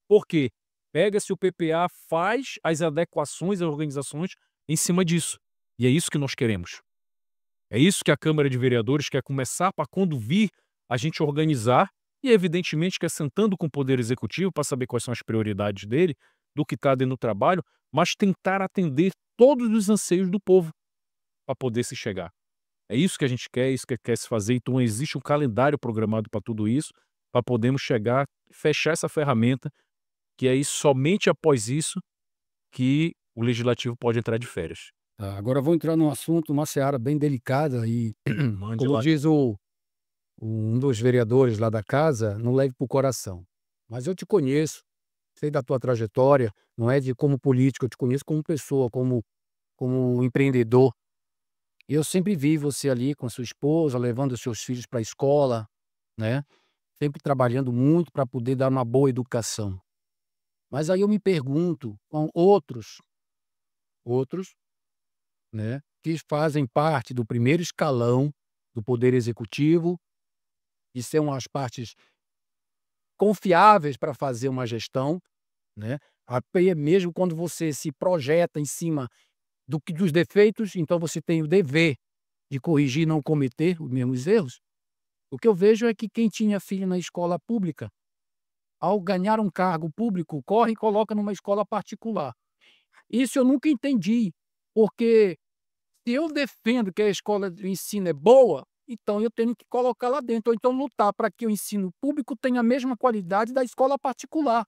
Por quê? Pega-se o PPA, faz as adequações às organizações em cima disso. E é isso que nós queremos. É isso que a Câmara de Vereadores quer começar, para quando vir a gente organizar, e evidentemente que é sentando com o Poder Executivo para saber quais são as prioridades dele, do que está dentro do trabalho, mas tentar atender todos os anseios do povo para poder se chegar. É isso que a gente quer, é isso que quer se fazer. Então existe um calendário programado para tudo isso, para podermos chegar, fechar essa ferramenta, que aí somente após isso que o Legislativo pode entrar de férias. Tá, agora eu vou entrar num assunto, uma seara bem delicada e, Mande como lá. diz um dos vereadores lá da casa, não leve para o coração. Mas eu te conheço, sei da tua trajetória, não é de como político, eu te conheço como pessoa, como empreendedor. E eu sempre vi você ali com a sua esposa, levando os seus filhos para a escola, né? Sempre trabalhando muito para poder dar uma boa educação. Mas aí eu me pergunto, com outros, né, que fazem parte do primeiro escalão do Poder Executivo, e são as partes confiáveis para fazer uma gestão, né? Até mesmo quando você se projeta em cima dos defeitos, então você tem o dever de corrigir e não cometer os mesmos erros. O que eu vejo é que quem tinha filho na escola pública, ao ganhar um cargo público, corre e coloca numa escola particular. Isso eu nunca entendi, porque se eu defendo que a escola de ensino é boa, então eu tenho que colocar lá dentro, ou então lutar para que o ensino público tenha a mesma qualidade da escola particular.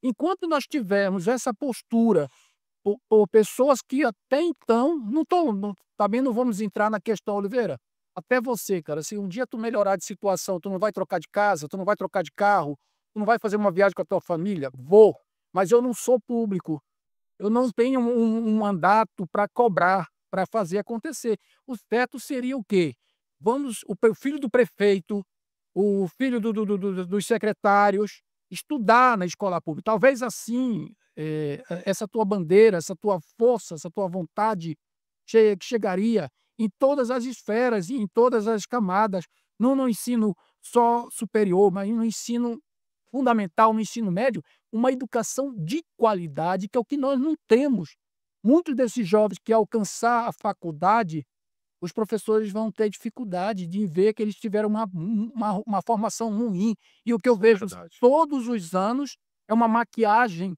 Enquanto nós tivermos essa postura por pessoas que até então também não vamos entrar na questão, Oliveira. Até você, cara, se um dia tu melhorar de situação, tu não vai trocar de casa, tu não vai trocar de carro, tu não vai fazer uma viagem com a tua família? Vou, mas eu não sou público. Eu não tenho um mandato para cobrar, para fazer acontecer. O certo seria o quê? O filho do prefeito, o filho dos secretários, estudar na escola pública. Talvez assim, essa tua bandeira, essa tua força, essa tua vontade chegaria em todas as esferas e em todas as camadas, não no ensino só superior, mas no ensino fundamental, no ensino médio, uma educação de qualidade, que é o que nós não temos. Muitos desses jovens que alcançar a faculdade, os professores vão ter dificuldade de ver que eles tiveram uma formação ruim. E o que eu vejo todos os anos é uma maquiagem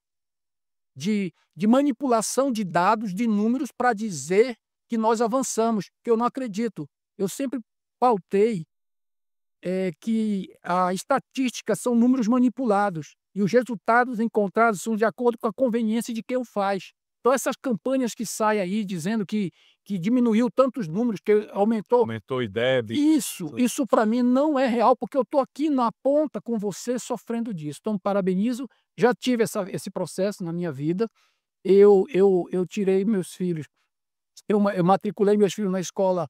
de manipulação de dados, de números, para dizer que nós avançamos, que eu não acredito. Eu sempre pautei que a estatística são números manipulados e os resultados encontrados são de acordo com a conveniência de quem o faz. Então essas campanhas que saem aí dizendo que diminuiu tantos números, que aumentou o IDEB. Isso para mim não é real, porque eu estou aqui na ponta com você sofrendo disso. Então parabenizo, já tive esse processo na minha vida. Eu tirei meus filhos, eu matriculei meus filhos na escola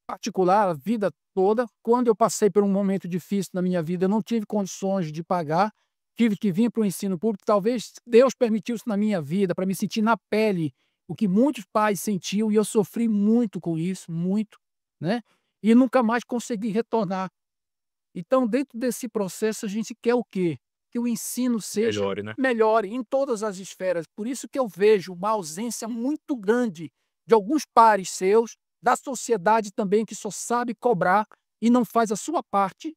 particular a vida toda. Quando eu passei por um momento difícil na minha vida, eu não tive condições de pagar, tive que vir para o ensino público. Talvez Deus permitiu isso na minha vida, para me sentir na pele o que muitos pais sentiam, e eu sofri muito com isso, muito, né? e nunca mais conseguir retornar. Então, dentro desse processo, a gente quer o quê? Que o ensino seja Melhore, né? melhore em todas as esferas. Por isso que eu vejo uma ausência muito grande de alguns pares seus, da sociedade também, que só sabe cobrar e não faz a sua parte,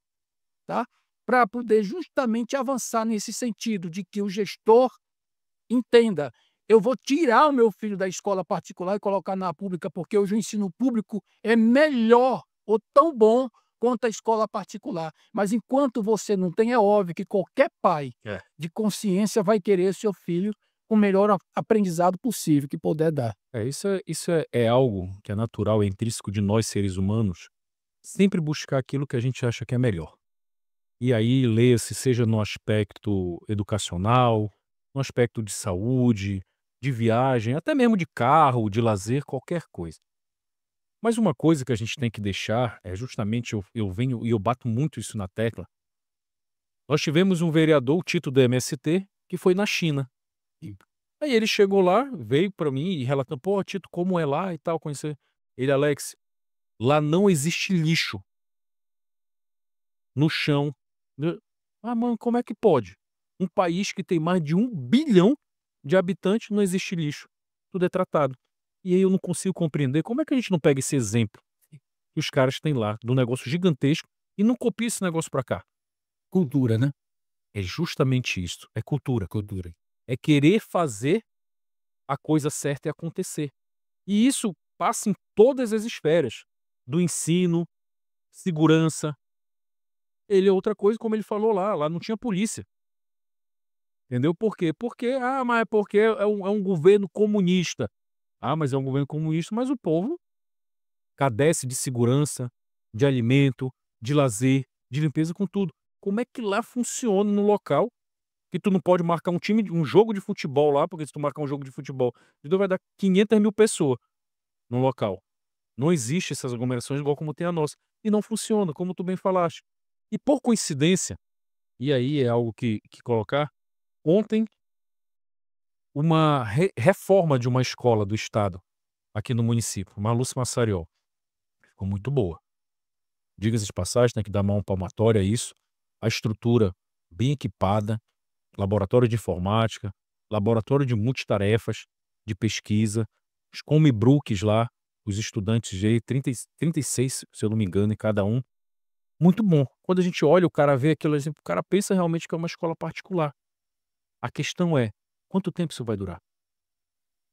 tá? Para poder justamente avançar nesse sentido de que o gestor entenda: eu vou tirar o meu filho da escola particular e colocar na pública, porque hoje o ensino público é melhor ou tão bom quanto a escola particular. Mas enquanto você não tem, é óbvio que qualquer pai É. de consciência vai querer seu filho com o melhor aprendizado possível que puder dar. Isso é algo que é natural, é intrínseco de nós seres humanos, sempre buscar aquilo que a gente acha que é melhor. E aí, leia-se, seja no aspecto educacional, no aspecto de saúde, de viagem, até mesmo de carro, de lazer, qualquer coisa. Mas uma coisa que a gente tem que deixar é justamente, eu venho e eu bato muito isso na tecla. Nós tivemos um vereador, o Tito do MST, que foi na China. Sim. Aí ele chegou lá, veio para mim e relatou: pô, Tito, como é lá e tal, conhecer. Ele: Alex, lá não existe lixo no chão. Ah, mano, como é que pode? Um país que tem mais de 1 bilhão de habitantes, não existe lixo. Tudo é tratado. E aí eu não consigo compreender como é que a gente não pega esse exemplo que os caras têm lá, do negócio gigantesco, e não copia esse negócio pra cá. Cultura, né? É justamente isso. É cultura. Cultura. É querer fazer a coisa certa e acontecer. E isso passa em todas as esferas. Do ensino, segurança. Ele é outra coisa, como ele falou lá não tinha polícia. Entendeu por quê? Mas é porque é um governo comunista. Ah, mas é um governo comunista, mas o povo cadece de segurança, de alimento, de lazer, de limpeza, com tudo. Como é que lá funciona no local que tu não pode marcar um jogo de futebol lá, porque se tu marcar um jogo de futebol, então vai dar 500 mil pessoas no local. Não existe essas aglomerações igual como tem a nossa. E não funciona, como tu bem falaste. E por coincidência, e aí é algo que colocar, ontem uma reforma de uma escola do estado, aqui no município, uma Lúcia Massariol, ficou muito boa. Diga-se de passagem, tem que dar mão palmatória a isso. A estrutura bem equipada, laboratório de informática, laboratório de multitarefas, de pesquisa, os Chromebooks lá, os estudantes de 36, se eu não me engano, em cada um. Muito bom. Quando a gente olha, o cara vê aquilo, o cara pensa realmente que é uma escola particular. A questão é, quanto tempo isso vai durar?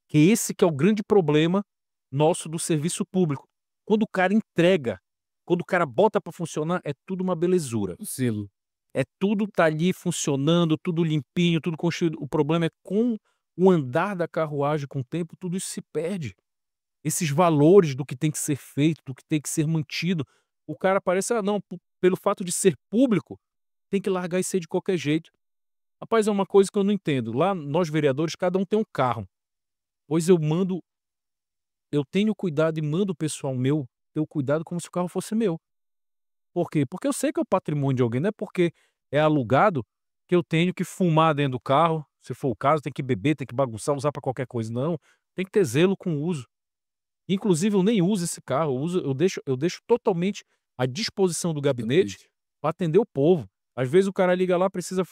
Que esse que é o grande problema nosso do serviço público. Quando o cara entrega, quando o cara bota para funcionar, é tudo uma belezura. O selo. É tudo tá ali funcionando, tudo limpinho, tudo construído. O problema é com o andar da carruagem, com o tempo, tudo isso se perde. Esses valores do que tem que ser feito, do que tem que ser mantido. O cara parece, não, pelo fato de ser público, tem que largar isso aí de qualquer jeito. Rapaz, é uma coisa que eu não entendo. Lá, nós vereadores, cada um tem um carro. Pois eu tenho cuidado e mando o pessoal meu ter o cuidado como se o carro fosse meu. Por quê? Porque eu sei que é o patrimônio de alguém, não é porque é alugado que eu tenho que fumar dentro do carro, se for o caso, tem que beber, tem que bagunçar, usar para qualquer coisa. Não, tem que ter zelo com o uso. Inclusive, eu nem uso esse carro, eu deixo totalmente à disposição do gabinete para atender o povo. Às vezes o cara liga lá, precisa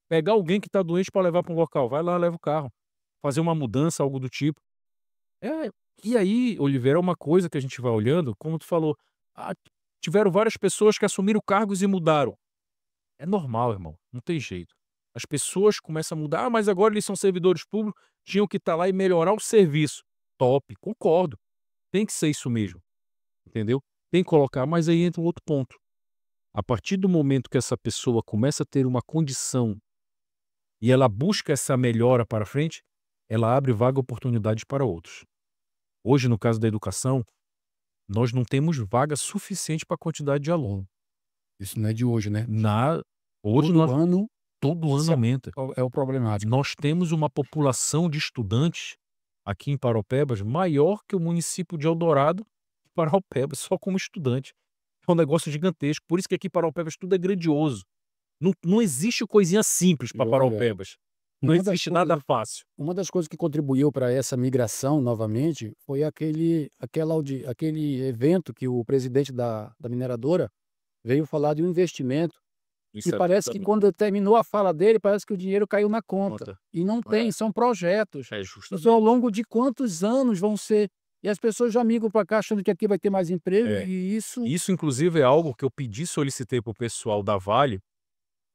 pegar alguém que está doente para levar para um local. Vai lá, leva o carro. Fazer uma mudança, algo do tipo. É, e aí, Oliveira, é uma coisa que a gente vai olhando, como tu falou, tiveram várias pessoas que assumiram cargos e mudaram. É normal, irmão, não tem jeito. As pessoas começam a mudar, mas agora eles são servidores públicos, tinham que estar lá e melhorar o serviço. Top, concordo. Tem que ser isso mesmo, entendeu? Tem que colocar, mas aí entra um outro ponto. A partir do momento que essa pessoa começa a ter uma condição e ela busca essa melhora para frente, ela abre vaga oportunidades para outros. Hoje, no caso da educação, nós não temos vaga suficiente para a quantidade de aluno. Isso não é de hoje, né? Hoje todo ano Isso aumenta. é o problemático. Nós temos uma população de estudantes aqui em Paraupebas maior que o município de Eldorado e Paraupebas, só como estudante. É um negócio gigantesco. Por isso que aqui em Paraupebas tudo é grandioso. Não existe coisinha simples para Olha. Paraupebas. Não Uma das existe nada coisas fácil. uma das coisas que contribuiu para essa migração novamente foi aquele evento que o presidente da mineradora veio falar de um investimento, e Isso é parece que também quando terminou a fala dele, parece que o dinheiro caiu na conta. conta. E não tem, são projetos. É Isso justamente. ao longo de quantos anos vão ser? E as pessoas já migram para cá achando que aqui vai ter mais emprego, É. e isso Isso, inclusive, é algo que eu solicitei para o pessoal da Vale,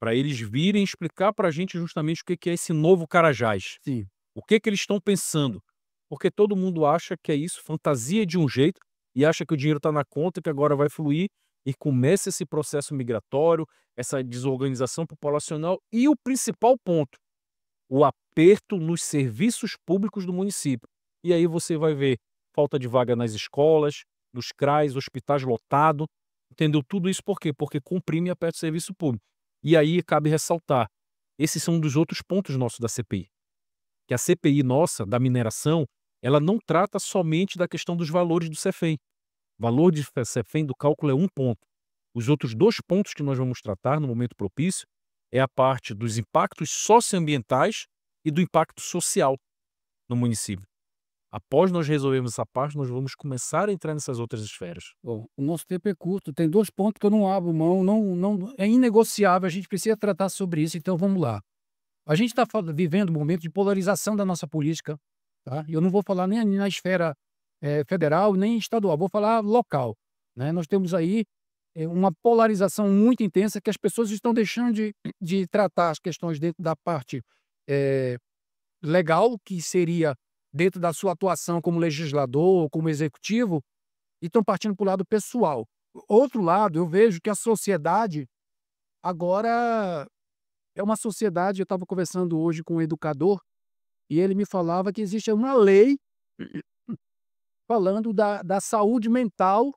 para eles virem explicar para a gente justamente o que que é esse novo Carajás. sim, O que que eles estão pensando? Porque todo mundo acha que é isso, fantasia de um jeito, e acha que o dinheiro está na conta, que agora vai fluir, e começa esse processo migratório, essa desorganização populacional e o principal ponto, o aperto nos serviços públicos do município. E aí você vai ver falta de vaga nas escolas, nos CRAs, hospitais lotados, entendeu? Tudo isso por quê? Porque comprime e aperta o serviço público. E aí cabe ressaltar, esses são um dos outros pontos nossos da CPI, que a CPI nossa, da mineração, ela não trata somente da questão dos valores do CEFEM. Valor de CEFEM do cálculo é um ponto. Os outros 2 pontos que nós vamos tratar no momento propício é a parte dos impactos socioambientais e do impacto social no município. Após nós resolvermos essa parte, nós vamos começar a entrar nessas outras esferas. bom, o nosso tempo é curto, tem 2 pontos que eu não abro mão, não é inegociável, a gente precisa tratar sobre isso, então vamos lá. A gente está vivendo um momento de polarização da nossa política, tá? E eu não vou falar nem na esfera federal, nem estadual, vou falar local, né? Nós temos aí uma polarização muito intensa que as pessoas estão deixando de tratar as questões dentro da parte eh, legal, que seria dentro da sua atuação como legislador, como executivo, e estão partindo para o lado pessoal. Outro lado, eu vejo que a sociedade agora é uma sociedade. Eu estava conversando hoje com um educador e ele me falava que existe uma lei falando da saúde mental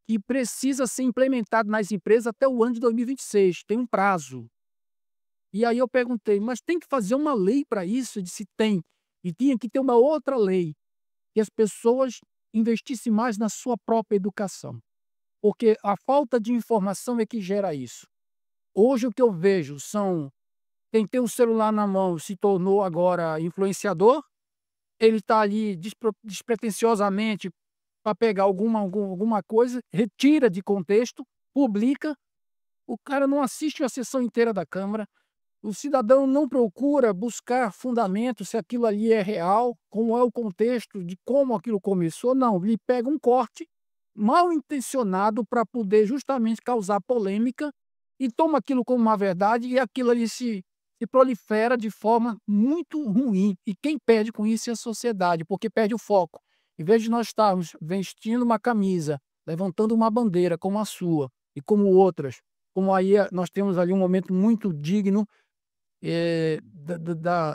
que precisa ser implementada nas empresas até o ano de 2026, tem um prazo. E aí eu perguntei, mas tem que fazer uma lei para isso? Ele disse, tem. E tinha que ter uma outra lei, que as pessoas investissem mais na sua própria educação. Porque a falta de informação é que gera isso. Hoje o que eu vejo são quem tem o celular na mão se tornou agora influenciador, ele está ali despretensiosamente para pegar alguma coisa, retira de contexto, publica, o cara não assiste a sessão inteira da Câmara, o cidadão não procura buscar fundamento se aquilo ali é real, como é o contexto de como aquilo começou, não, ele pega um corte mal intencionado para poder justamente causar polêmica e toma aquilo como uma verdade e aquilo ali se prolifera de forma muito ruim. E quem perde com isso é a sociedade, porque perde o foco. Em vez de nós estarmos vestindo uma camisa, levantando uma bandeira como a sua e como outras, como aí nós temos ali um momento muito digno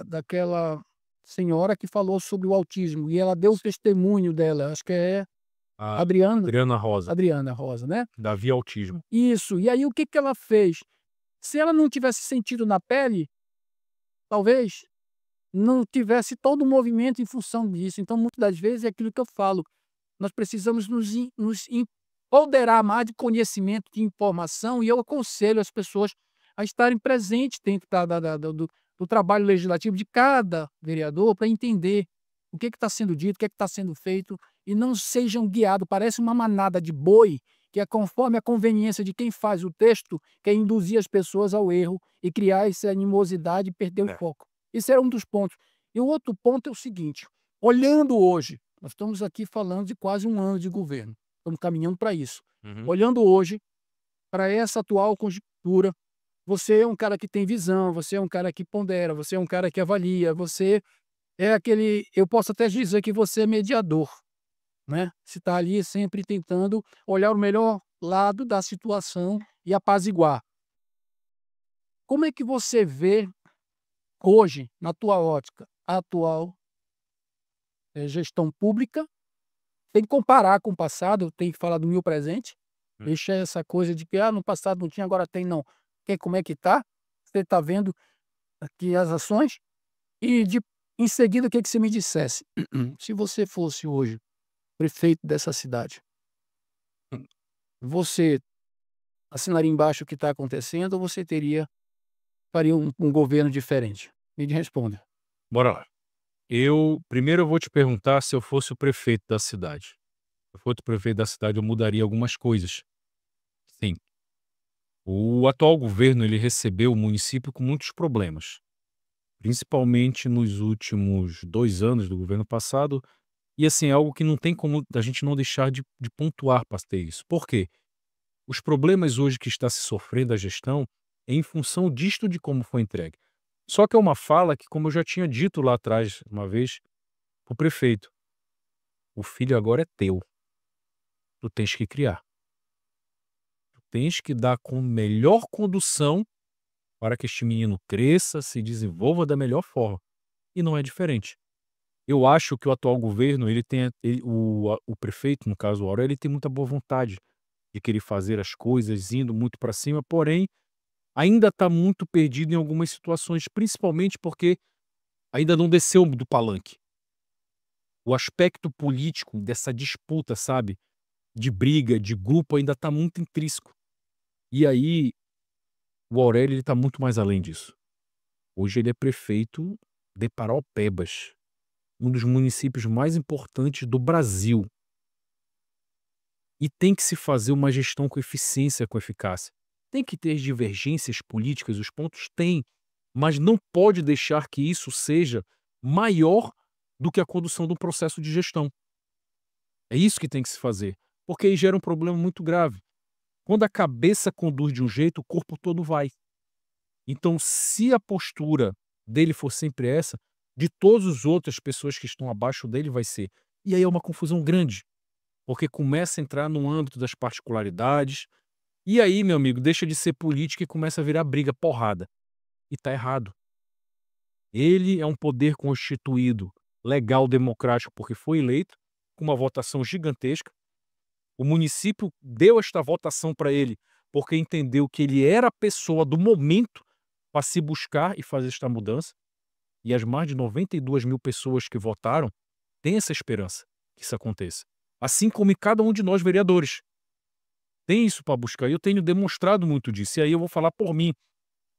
daquela senhora que falou sobre o autismo, e ela deu o testemunho dela, acho que é A Adriana Adriana Rosa, Adriana Rosa, né. da Via Autismo. Isso, e aí o que que ela fez? Se ela não tivesse sentido na pele, talvez não tivesse todo o movimento em função disso. Então, muitas das vezes, é aquilo que eu falo, nós precisamos nos empoderar mais de conhecimento, de informação, e eu aconselho as pessoas a estarem presentes dentro do trabalho legislativo de cada vereador para entender o que está sendo dito, o que está sendo feito, e não sejam guiados. Parece uma manada de boi que é conforme a conveniência de quem faz o texto, quer induzir as pessoas ao erro e criar essa animosidade e perder o É. foco. Esse era um dos pontos. E o outro ponto é o seguinte: olhando hoje, nós estamos aqui falando de quase um ano de governo, estamos caminhando para isso. Uhum. Olhando hoje para essa atual conjuntura, você é um cara que tem visão, você é um cara que pondera, você é um cara que avalia, você é aquele, eu posso até dizer que você é mediador, né? Você está ali sempre tentando olhar o melhor lado da situação e apaziguar. Como é que você vê hoje, na tua ótica, a atual gestão pública? Tem que comparar com o passado, tem que falar do meu presente, deixa essa coisa de que no passado não tinha, agora tem, não. Como é que tá? Você está vendo aqui as ações e em seguida o que que você me dissesse? Se você fosse hoje prefeito dessa cidade, você assinaria embaixo o que está acontecendo ou você faria um governo diferente? Me responda. Bora lá. Primeiro eu vou te perguntar se eu fosse o prefeito da cidade. Se eu fosse o prefeito da cidade, eu mudaria algumas coisas. Sim. O atual governo, ele recebeu o município com muitos problemas, principalmente nos últimos 2 anos do governo passado, e assim, é algo que não tem como a gente não deixar de pontuar para ter isso. Por quê? Os problemas hoje que está se sofrendo a gestão é em função disto de como foi entregue. Só que é uma fala que, como eu já tinha dito lá atrás, uma vez, para o prefeito, o filho agora é teu, tu tens que criar. Tu tens que dar com melhor condução para que este menino cresça, se desenvolva da melhor forma. E não é diferente. Eu acho que o atual governo, ele tem, o prefeito, no caso o Aurélio, ele tem muita boa vontade de querer fazer as coisas, indo muito para cima, porém, ainda está muito perdido em algumas situações, principalmente porque ainda não desceu do palanque. O aspecto político dessa disputa, sabe, de briga, de grupo, ainda está muito intrínseco. E aí, o Aurélio está muito mais além disso. Hoje ele é prefeito de Paraopebas, um dos municípios mais importantes do Brasil. E tem que se fazer uma gestão com eficiência, com eficácia. Tem que ter divergências políticas, os pontos têm, mas não pode deixar que isso seja maior do que a condução do processo de gestão. É isso que tem que se fazer, porque aí gera um problema muito grave. Quando a cabeça conduz de um jeito, o corpo todo vai. Então, se a postura dele for sempre essa, de todas as outras pessoas que estão abaixo dele vai ser. E aí é uma confusão grande, porque começa a entrar no âmbito das particularidades, e aí, meu amigo, deixa de ser política e começa a virar briga, porrada. E tá errado. Ele é um poder constituído, legal, democrático, porque foi eleito, com uma votação gigantesca. O município deu esta votação para ele, porque entendeu que ele era a pessoa do momento para se buscar e fazer esta mudança. E as mais de 92 mil pessoas que votaram têm essa esperança que isso aconteça. Assim como em cada um de nós, vereadores. Tem isso para buscar. E eu tenho demonstrado muito disso. E aí eu vou falar por mim.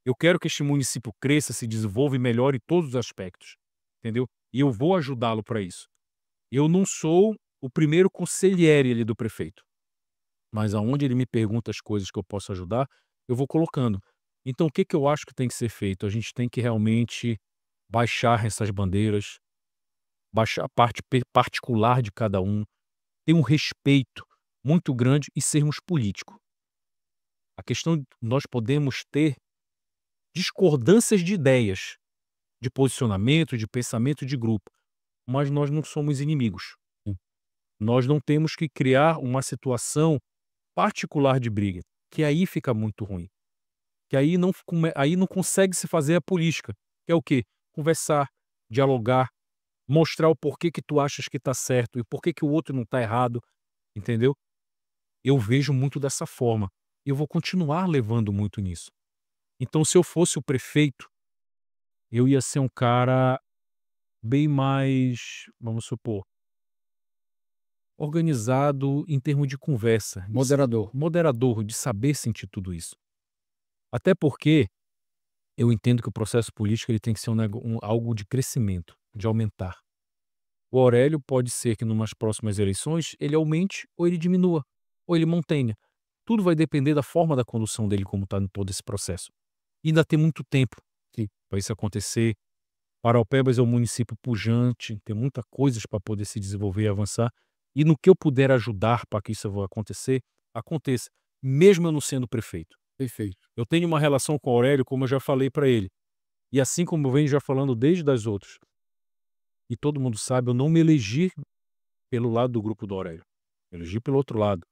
Eu quero que este município cresça, se desenvolva e melhore em todos os aspectos. Entendeu? E eu vou ajudá-lo para isso. Eu não sou o primeiro conselheiro ali do prefeito. Mas aonde ele me pergunta as coisas que eu posso ajudar, eu vou colocando. Então, o que eu acho que tem que ser feito? A gente tem que realmente baixar essas bandeiras, baixar a parte particular de cada um, ter um respeito muito grande e sermos políticos. A questão, nós podemos ter discordâncias de ideias, de posicionamento, de pensamento de grupo, mas nós não somos inimigos. Nós não temos que criar uma situação particular de briga, que aí fica muito ruim. Que aí não consegue se fazer a política, que é o quê? Conversar, dialogar, mostrar o porquê que tu achas que está certo e o porquê que o outro não está errado, entendeu? Eu vejo muito dessa forma. E eu vou continuar levando muito nisso. Então, se eu fosse o prefeito, eu ia ser um cara bem mais, vamos supor, organizado em termos de conversa. Moderador. Moderador, de saber sentir tudo isso. Até porque eu entendo que o processo político ele tem que ser algo de crescimento, de aumentar. O Aurélio pode ser que, numas próximas eleições, ele aumente ou ele diminua, ou ele mantenha. Tudo vai depender da forma da condução dele, como está em todo esse processo. E ainda tem muito tempo para isso acontecer. Paraupebas é um município pujante, tem muitas coisas para poder se desenvolver e avançar. E no que eu puder ajudar para que isso acontecer, aconteça, mesmo eu não sendo prefeito. Perfeito. Eu tenho uma relação com o Aurélio, como eu já falei para ele. E assim como eu venho já falando desde as outras. E todo mundo sabe, eu não me elegi pelo lado do grupo do Aurélio. Eu elegi pelo outro lado.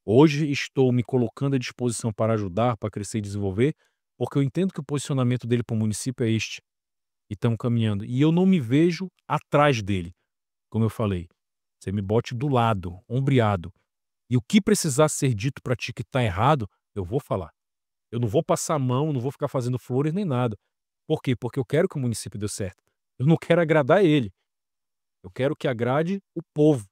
Hoje estou me colocando à disposição para ajudar, para crescer e desenvolver, porque eu entendo que o posicionamento dele para o município é este. E estamos caminhando. E eu não me vejo atrás dele, como eu falei. Você me bote do lado, ombreado. E o que precisar ser dito para ti que está errado, eu vou falar. Eu não vou passar a mão, não vou ficar fazendo flores nem nada. Por quê? Porque eu quero que o município dê certo. Eu não quero agradar ele. Eu quero que agrade o povo.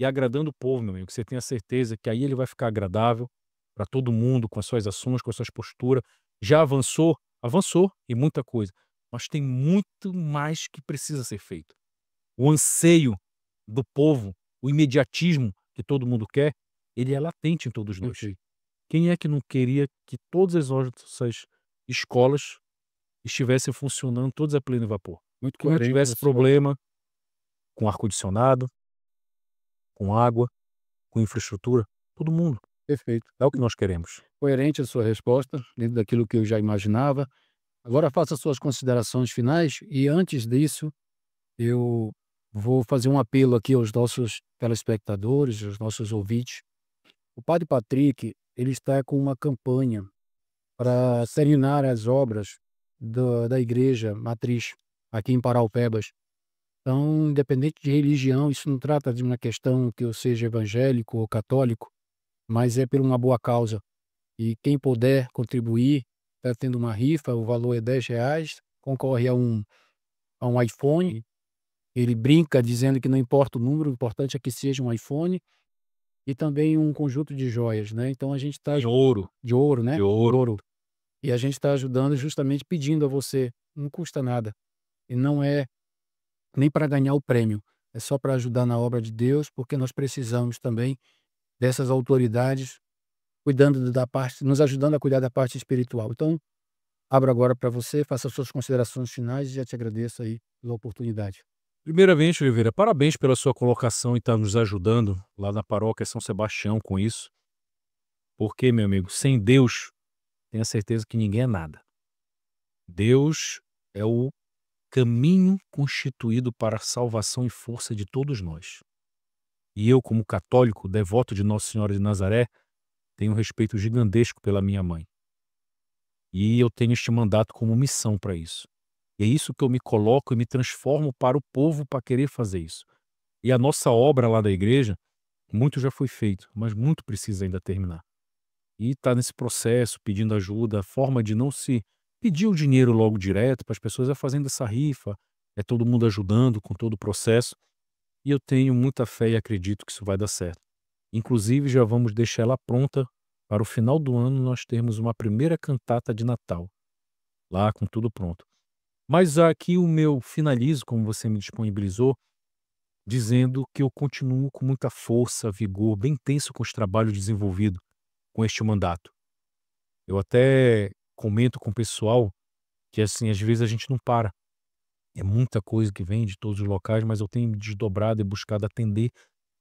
E agradando o povo, meu amigo, que você tenha certeza que aí ele vai ficar agradável para todo mundo, com as suas ações, com as suas posturas. Já avançou? Avançou e muita coisa. mas tem muito mais que precisa ser feito. O anseio do povo, o imediatismo que todo mundo quer, ele é latente em todos nós. Perfeito. Quem é que não queria que todas as nossas escolas estivessem funcionando todas a pleno vapor? Muito Que não coerente tivesse a sua problema com ar-condicionado, com água, com infraestrutura, todo mundo. perfeito. É o que nós queremos. Coerente a sua resposta, dentro daquilo que eu já imaginava. Agora faça suas considerações finais e antes disso, eu vou fazer um apelo aqui aos nossos telespectadores, aos nossos ouvintes. O Padre Patrick, ele está com uma campanha para terminar as obras da igreja matriz aqui em Paraupebas. Então, independente de religião, isso não trata de uma questão que eu seja evangélico ou católico, mas é por uma boa causa. E quem puder contribuir, está tendo uma rifa, o valor é R$ 10, concorre a um iPhone. Ele brinca dizendo que não importa o número, o importante é que seja um iPhone e também um conjunto de joias, né? Então a gente está Em ouro, de ouro, né? de De ouro. ouro. E a gente está ajudando justamente pedindo a você, não custa nada. E não é nem para ganhar o prêmio, é só para ajudar na obra de Deus, porque nós precisamos também dessas autoridades cuidando da parte, nos ajudando a cuidar da parte espiritual. Então, abro agora para você, faça suas considerações finais e já te agradeço aí pela oportunidade. Primeiramente, Oliveira, parabéns pela sua colocação e estar nos ajudando lá na paróquia São Sebastião com isso. Porque, meu amigo, sem Deus, tenha certeza que ninguém é nada. Deus é o caminho constituído para a salvação e força de todos nós. E eu, como católico, devoto de Nossa Senhora de Nazaré, tenho um respeito gigantesco pela minha mãe. E eu tenho este mandato como missão para isso. E é isso que eu me coloco e me transformo para o povo para querer fazer isso. E a nossa obra lá da igreja, muito já foi feito, mas muito precisa ainda terminar. E está nesse processo, pedindo ajuda, a forma de não se pedir o dinheiro logo direto para as pessoas é fazendo essa rifa, é todo mundo ajudando com todo o processo. E eu tenho muita fé e acredito que isso vai dar certo. Inclusive, já vamos deixar ela pronta para o final do ano nós termos uma primeira cantata de Natal, lá com tudo pronto. Mas aqui o meu finalizo, como você me disponibilizou, dizendo que eu continuo com muita força, vigor, bem intenso com os trabalhos desenvolvidos com este mandato. Eu até comento com o pessoal que, assim, às vezes a gente não para. É muita coisa que vem de todos os locais, mas eu tenho me desdobrado e buscado atender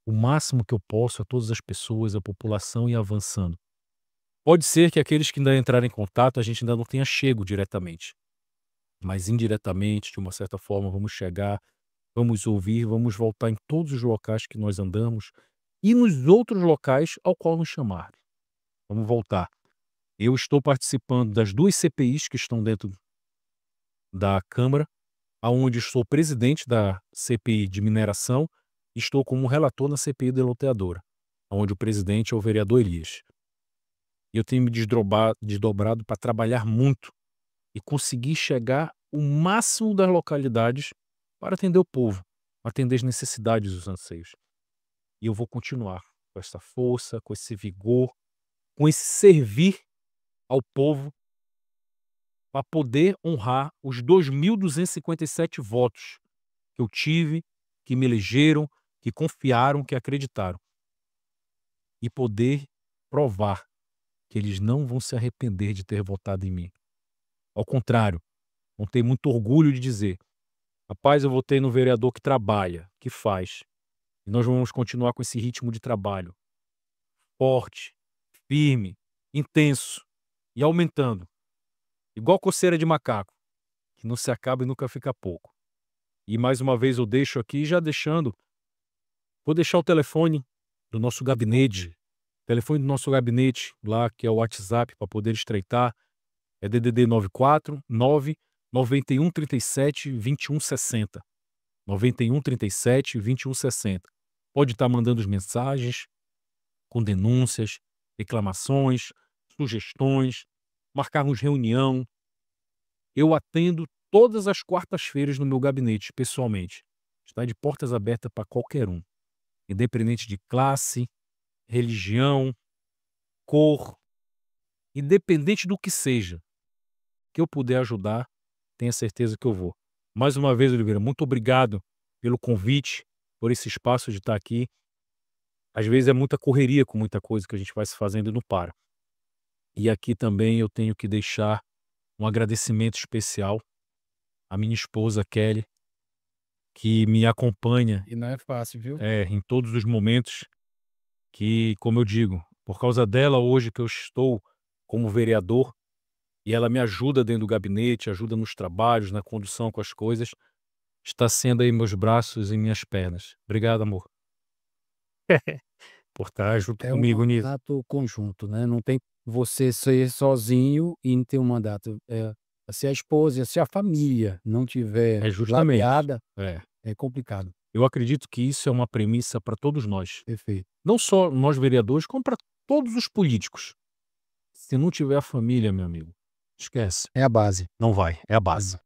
o máximo que eu posso a todas as pessoas, a população e avançando. Pode ser que aqueles que ainda entrarem em contato a gente ainda não tenha chego diretamente, mas indiretamente, de uma certa forma, vamos chegar, vamos ouvir, vamos voltar em todos os locais que nós andamos e nos outros locais ao qual nos chamar. Vamos voltar. Eu estou participando das 2 CPIs que estão dentro da Câmara, aonde sou presidente da CPI de mineração e estou como relator na CPI da loteadora, onde o presidente é o vereador Elias. E eu tenho me desdobrado para trabalhar muito e conseguir chegar o máximo das localidades para atender o povo, atender as necessidades e os anseios. E eu vou continuar com essa força, com esse vigor, com esse servir ao povo para poder honrar os 2.257 votos que eu tive, que me elegeram, que confiaram, que acreditaram. E poder provar que eles não vão se arrepender de ter votado em mim. Ao contrário, vão ter muito orgulho de dizer: rapaz, eu votei no vereador que trabalha, que faz. E nós vamos continuar com esse ritmo de trabalho forte, firme, intenso e aumentando. Igual coceira de macaco, que não se acaba e nunca fica pouco. E mais uma vez eu deixo aqui, já deixando, vou deixar o telefone do nosso gabinete, telefone do nosso gabinete lá, que é o WhatsApp, para poder estreitar, é DDD 94 9 91 37 21 60. 91 37 21 60. Pode estar mandando as mensagens com denúncias, reclamações, sugestões, marcarmos reunião. Eu atendo todas as quartas-feiras no meu gabinete, pessoalmente. Está de portas abertas para qualquer um, independente de classe, religião, cor, independente do que seja, que eu puder ajudar, tenha certeza que eu vou. Mais uma vez, Oliveira, muito obrigado pelo convite, por esse espaço de estar aqui. Às vezes é muita correria com muita coisa que a gente vai se fazendo e não para. E aqui também eu tenho que deixar um agradecimento especial à minha esposa Kelly, que me acompanha E não é fácil, viu? em todos os momentos que, como eu digo, por causa dela hoje que eu estou como vereador e ela me ajuda dentro do gabinete, ajuda nos trabalhos, na condução com as coisas, está sendo aí meus braços e minhas pernas. Obrigado, amor. Por estar junto É um comigo nisso. mandato conjunto, né? Não tem você ser sozinho e não ter um mandato. Se a esposa, se a família não tiver É justamente. lameada, É. é complicado. Eu acredito que isso é uma premissa para todos nós. Perfeito. Não só nós vereadores, como para todos os políticos. Se não tiver a família, meu amigo, esquece. É a base. Não vai. É a base.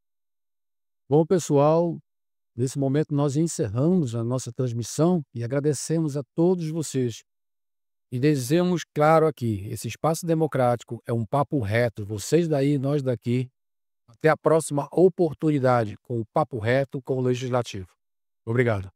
Bom, pessoal, nesse momento nós encerramos a nossa transmissão e agradecemos a todos vocês. E desejamos, claro, aqui, esse espaço democrático é um papo reto, vocês daí, nós daqui. Até a próxima oportunidade com o Papo Reto com o Legislativo. Obrigado.